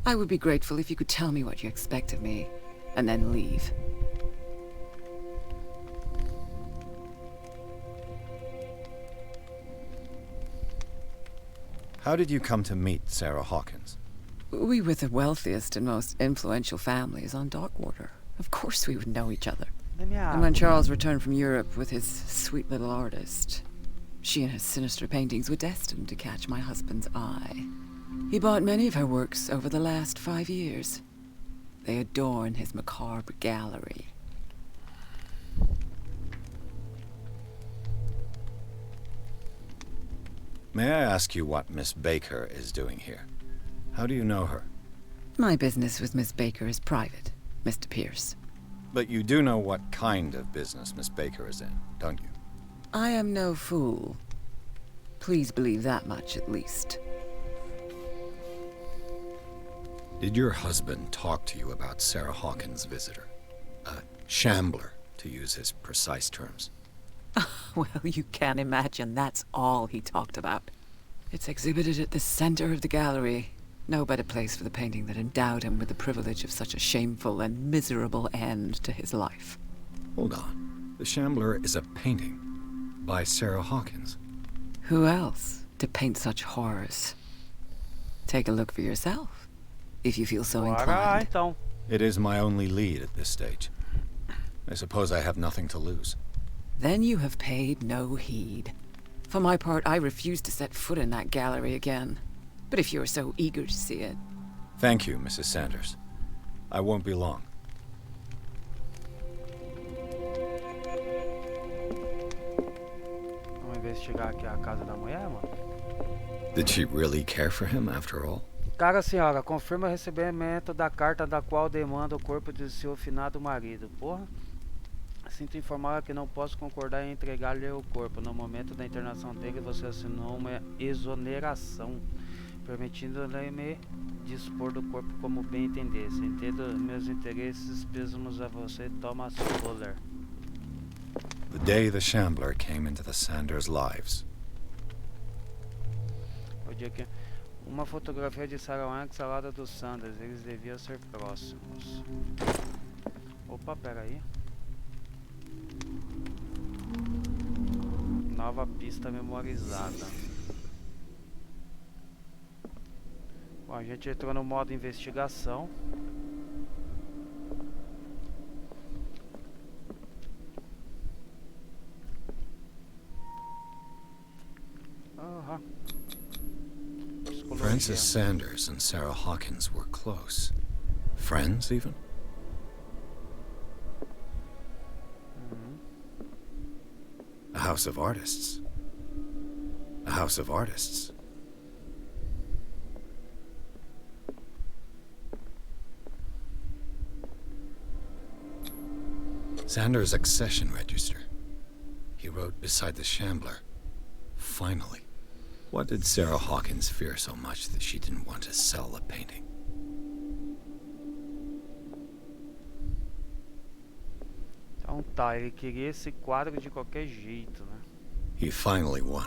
I would be grateful if you could tell me what you expect of me, and then leave. How did you come to meet Sarah Hawkins? We were the wealthiest and most influential families on Darkwater. Of course we would know each other. And when Charles returned from Europe with his sweet little artist, she and her sinister paintings were destined to catch my husband's eye. He bought many of her works over the last 5 years. They adorn his macabre gallery. May I ask you what Miss Baker is doing here? How do you know her? My business with Miss Baker is private, Mr. Pierce. But you do know what kind of business Miss Baker is in, don't you? I am no fool. Please believe that much, at least. Did your husband talk to you about Sarah Hawkins' visitor? A shambler, to use his precise terms. Well, you can imagine that's all he talked about. It's exhibited at the center of the gallery. No better place for the painting that endowed him with the privilege of such a shameful and miserable end to his life. Hold on. The Shambler is a painting by Sarah Hawkins. Who else to paint such horrors? Take a look for yourself, if you feel so inclined. It is my only lead at this stage. I suppose I have nothing to lose. Then you have paid no heed. For my part, I refuse to set foot in that gallery again. But if you're so eager to see it... Thank you, Mrs. Sanders. I won't be long. Vamos investigar aqui a casa da mulher, mano. Did she really care for him after all? Cara senhora, confirma o recebimento da carta da qual demanda o corpo de seu finado marido. Porra. Sinto informar que não posso concordar em entregar-lhe o corpo. No momento da internação dele, você assinou uma exoneração, permitindo-me dispor do corpo como bem entendesse. Entendo meus interesses, pésamos a você, Thomas Fuller. The day the Shambler came into the Sanders' lives. O dia que uma fotografia de Sarah Hawkins ao lado dos Sanders. Eles deviam ser próximos. Opa, pera aí. Nova pista memorizada. Bom, a gente entrou no modo investigação. Francis Sanders and Sarah Hawkins were close. Friends, even? A house of artists. A house of artists. Sanders' accession register. He wrote beside the Shambler. Finally. What did Sarah Hawkins fear so much that she didn't want to sell the painting? Então tá, ele queria esse quadro de qualquer jeito, né? He finally won.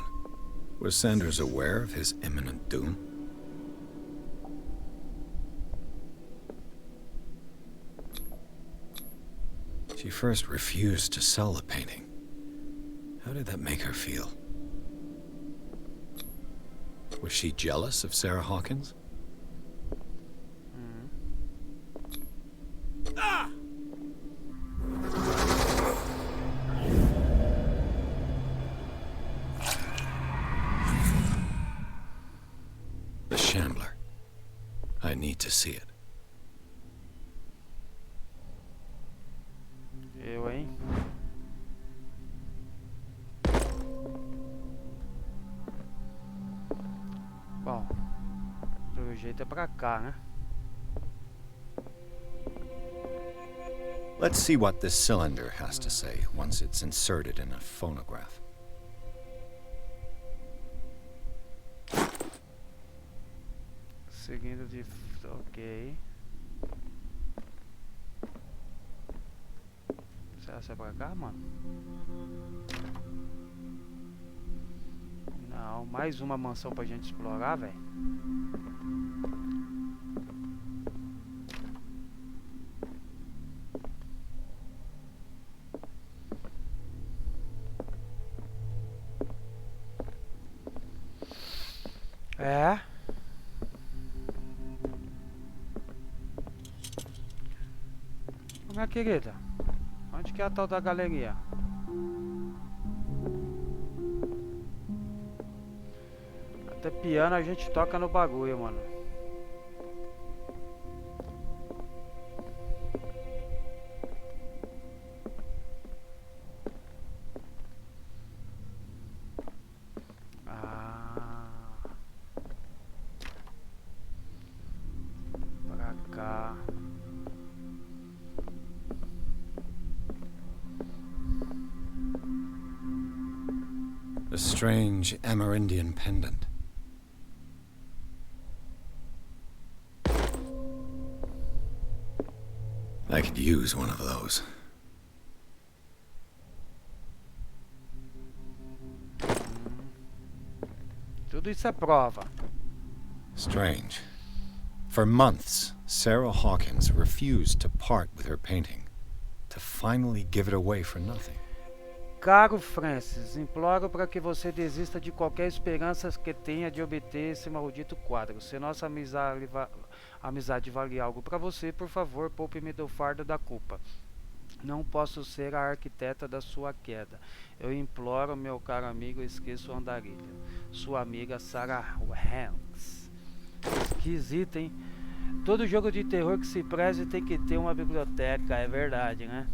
Was Sanders aware of his imminent doom? She first refused to sell the painting. How did that make her feel? Was she jealous of Sarah Hawkins? Ah! The Shambler. I need to see it. Eu, hein? Bom, pelo jeito é pra cá, né? Let's see what this cylinder has to say once it's inserted in a phonograph. Seguindo de... ok. Será que é pra cá, mano? Não, mais uma mansão pra gente explorar, velho. É. Minha querida, onde que é a tal da galeria? Até piano a gente toca no bagulho, mano. Pra cá. A strange Amerindian pendant. I could use one of those. Tudo isso é prova. Strange. For months, Sarah Hawkins refused to part with her painting, to finally give it away for nothing. Caro Francis, imploro para que você desista de qualquer esperança que tenha de obter esse maldito quadro. Se nossa amizade vale algo para você, por favor, poupe-me do fardo da culpa. Não posso ser a arquiteta da sua queda. Eu imploro, meu caro amigo, esqueça o andarilho. Sua amiga Sarah Hanks. Esquisito, hein? Todo jogo de terror que se preze tem que ter uma biblioteca, é verdade, né?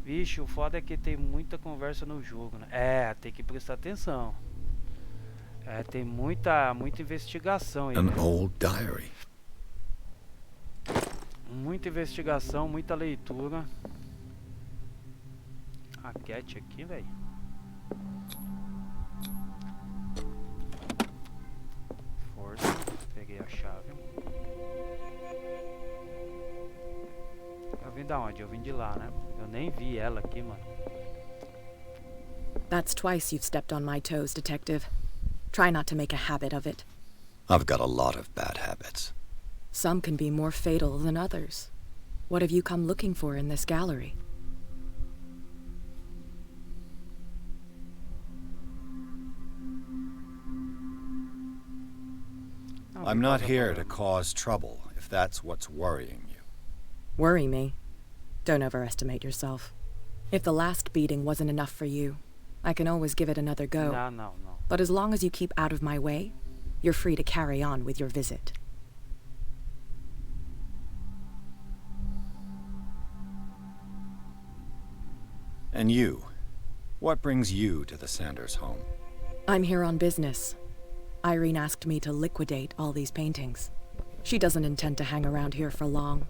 Vixe, o foda é que tem muita conversa no jogo, né? É, tem que prestar atenção. É, tem muita investigação aí, An né? old diary. Muita investigação, muita leitura. A Cat aqui, velho. Força. Peguei a chave. Eu vim da onde? Eu vim de lá, né? Eu nem vi ela aqui, mano. That's twice you've stepped on my toes, Detective. Try not to make a habit of it. I've got a lot of bad habits. Some can be more fatal than others. What have you come looking for in this gallery? I'm not here to cause trouble, if that's what's worrying you. Worry me? Don't overestimate yourself. If the last beating wasn't enough for you, I can always give it another go. No. But as long as you keep out of my way, you're free to carry on with your visit. And you? What brings you to the Sanders home? I'm here on business. Irene asked me to liquidate all these paintings. She doesn't intend to hang around here for long.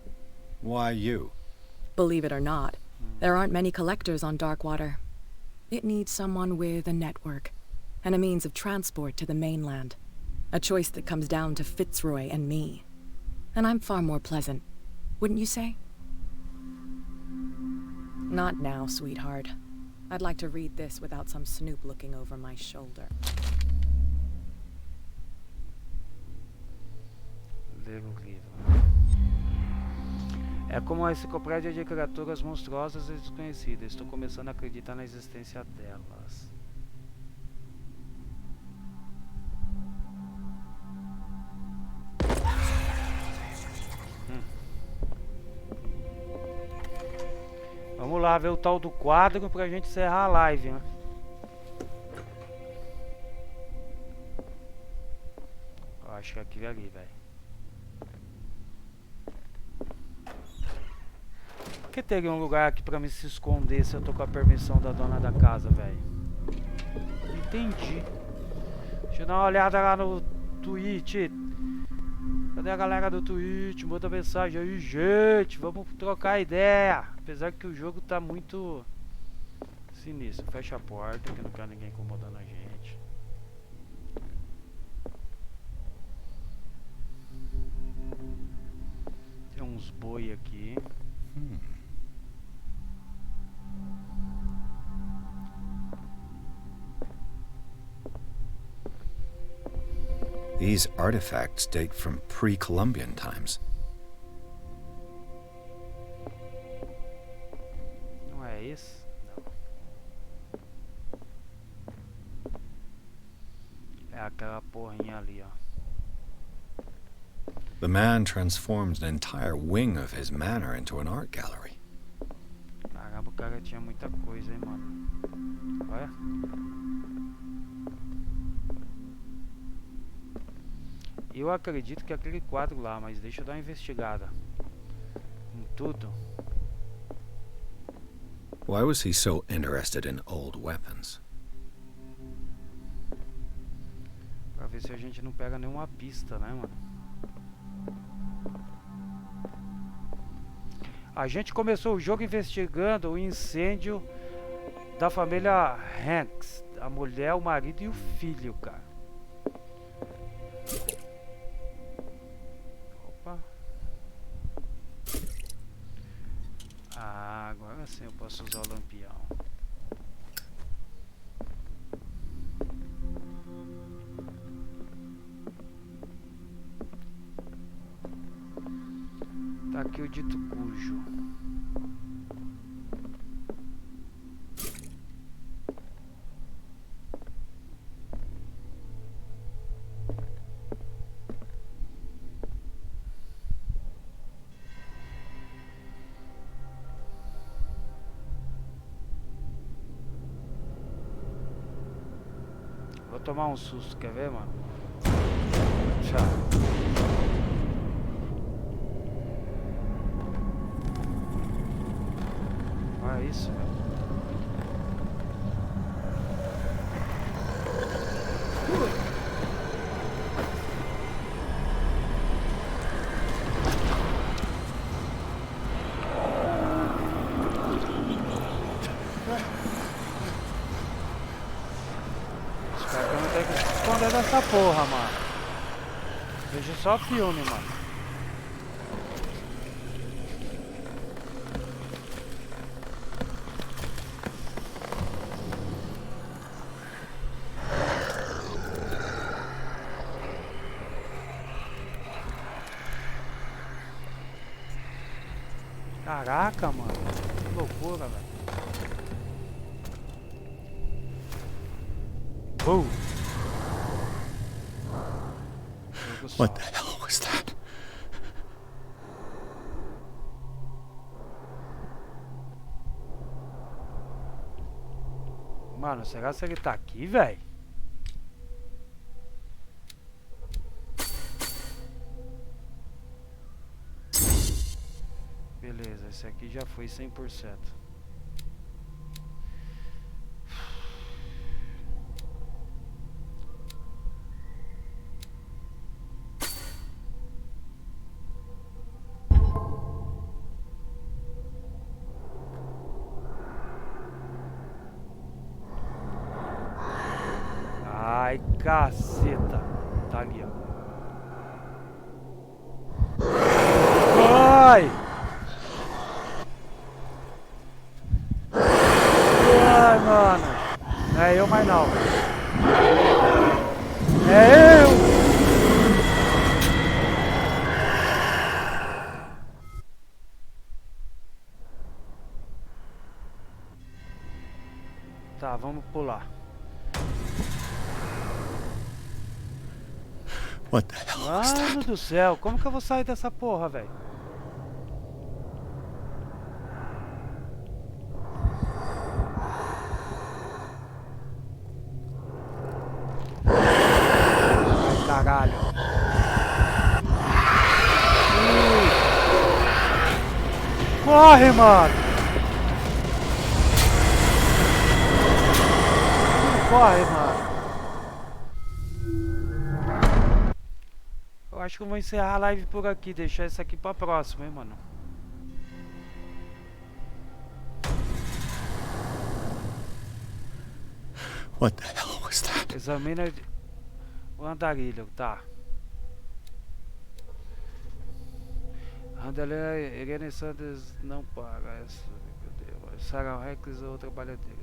Why you? Believe it or not, there aren't many collectors on Darkwater. It needs someone with a network, and a means of transport to the mainland. A choice that comes down to Fitzroy and me. And I'm far more pleasant, wouldn't you say? Not now, sweetheart. I'd like to read this without some snoop looking over my shoulder. Ler o livro. É como uma enciclopédia de criaturas monstruosas e desconhecidas. Estou começando a acreditar na existência delas. Vamos lá ver o tal do quadro pra gente encerrar a live, né? Eu acho que é aquele ali, velho. Por que teria um lugar aqui pra me se esconder se eu tô com a permissão da dona da casa, velho? Entendi. Deixa eu dar uma olhada lá no Twitch. Cadê a galera do Twitch? Manda mensagem aí, gente. Vamos trocar ideia. Apesar que o jogo tá muito sinistro. Fecha a porta, que não quer ninguém incomodando a gente. Tem uns boi aqui. These artifacts date from pre-Columbian times. Não é esse? Não. É aquela porrinha ali, ó. The man transformed an entire wing of his manor into an art gallery. Caramba, o cara tinha muita coisa, hein, mano. Olha. Eu acredito que é aquele quadro lá, mas deixa eu dar uma investigada em tudo. Why was he so interested in old weapons? Pra ver se a gente não pega nenhuma pista, né, mano? A gente começou o jogo investigando o incêndio da família Hanks. A mulher, o marido e o filho, cara. Agora sim eu posso usar o lampião. Tá aqui o dito cujo. Vou tomar um susto, quer ver, mano? Tchau. Olha isso, velho. Espero que eu não tenha que se esconder dessa porra, mano. Vejo só filme, mano. Caraca, mano. Que loucura, velho. What the hell was that? Mano, será que ele tá aqui, velho? Beleza, esse aqui já foi 100%. Ai, caceta. Tá ali, ó. Ai! Ai, mano. Não é eu mais não. É eu! Tá, vamos pular. What the hell was that? Mano do céu, como que eu vou sair dessa porra, velho? Ai, caralho. Corre, mano! Corre, mano! Eu acho que eu vou encerrar a live por aqui, deixar isso aqui pra próxima, hein, mano. What the hell was that? Examina o andarilho, tá. Andalé, Irene Sanders não paga. Sarah Rex ou trabalhadeira.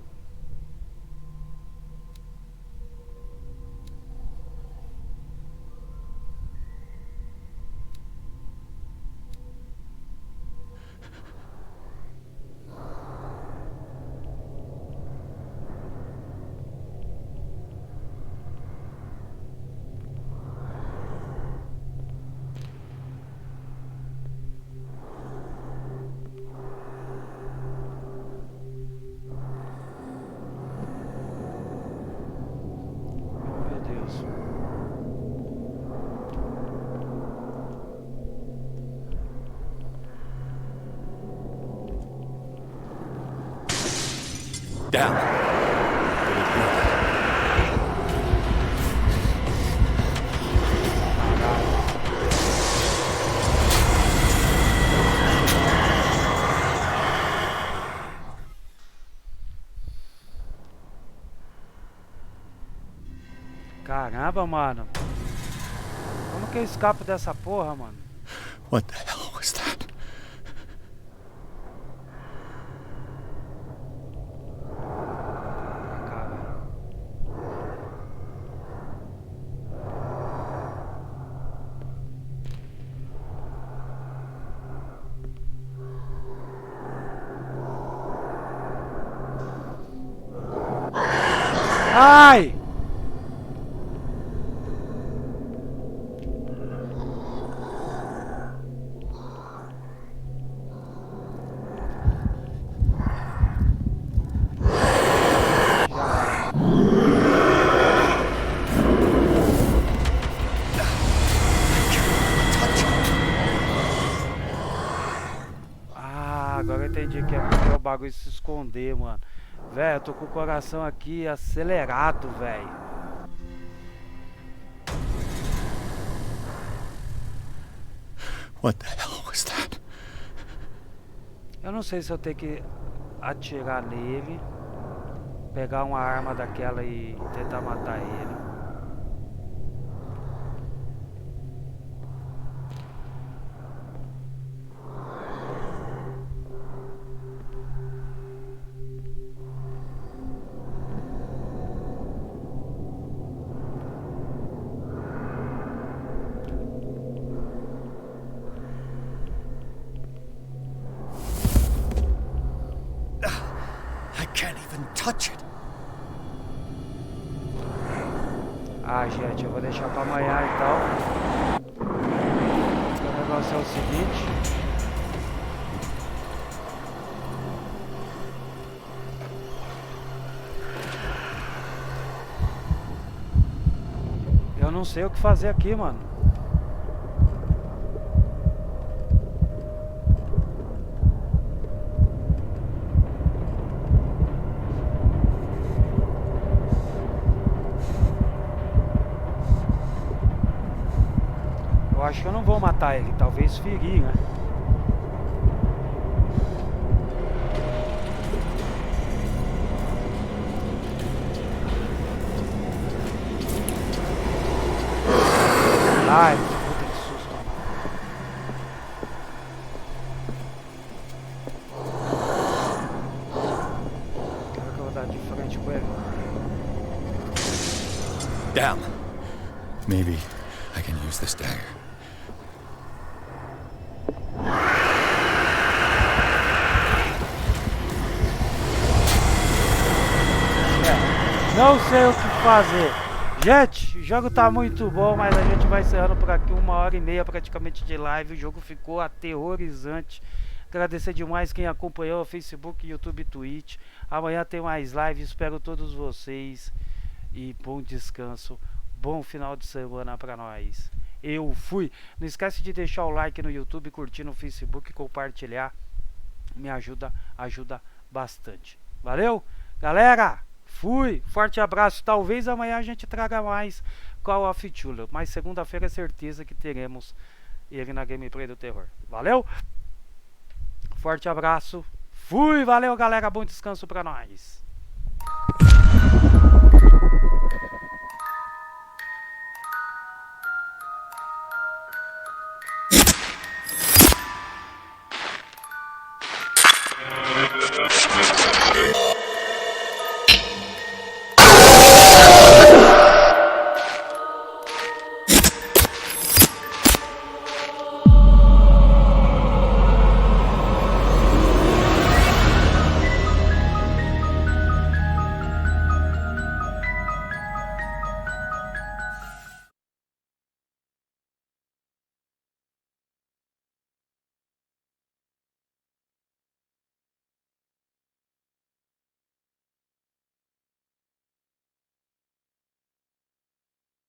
Down. Caramba, mano. Como que eu escapo dessa porra, mano? What the hell was that? Ai! Agora eu entendi que é porque o bagulho se esconder, mano. Velho, eu tô com o coração aqui acelerado, velho. What the hell was that? Eu não sei se eu tenho que atirar nele, pegar uma arma daquela e tentar matar ele. Touch it. Ah, gente, eu vou deixar pra amanhã então. O negócio é o seguinte. Eu não sei o que fazer aqui, mano. Eu acho que eu não vou matar ele, talvez ferir, né? Ai, puta que susto, mano. Será que eu vou dar de frente com ele? Damn. Maybe I can use this dagger. Não sei o que fazer. Gente, o jogo tá muito bom, mas a gente vai encerrando por aqui 1h30 praticamente de live. O jogo ficou aterrorizante. Agradecer demais quem acompanhou o Facebook, YouTube e Twitch. Amanhã tem mais live, espero todos vocês. E bom descanso, bom final de semana pra nós. Eu fui. Não esquece de deixar o like no YouTube, curtir no Facebook, compartilhar. Me ajuda bastante. Valeu, galera! Fui, forte abraço. Talvez amanhã a gente traga mais Call of Cthulhu, mas segunda-feira é certeza que teremos ele na gameplay do terror. Valeu? Forte abraço. Fui, valeu galera, bom descanso pra nós.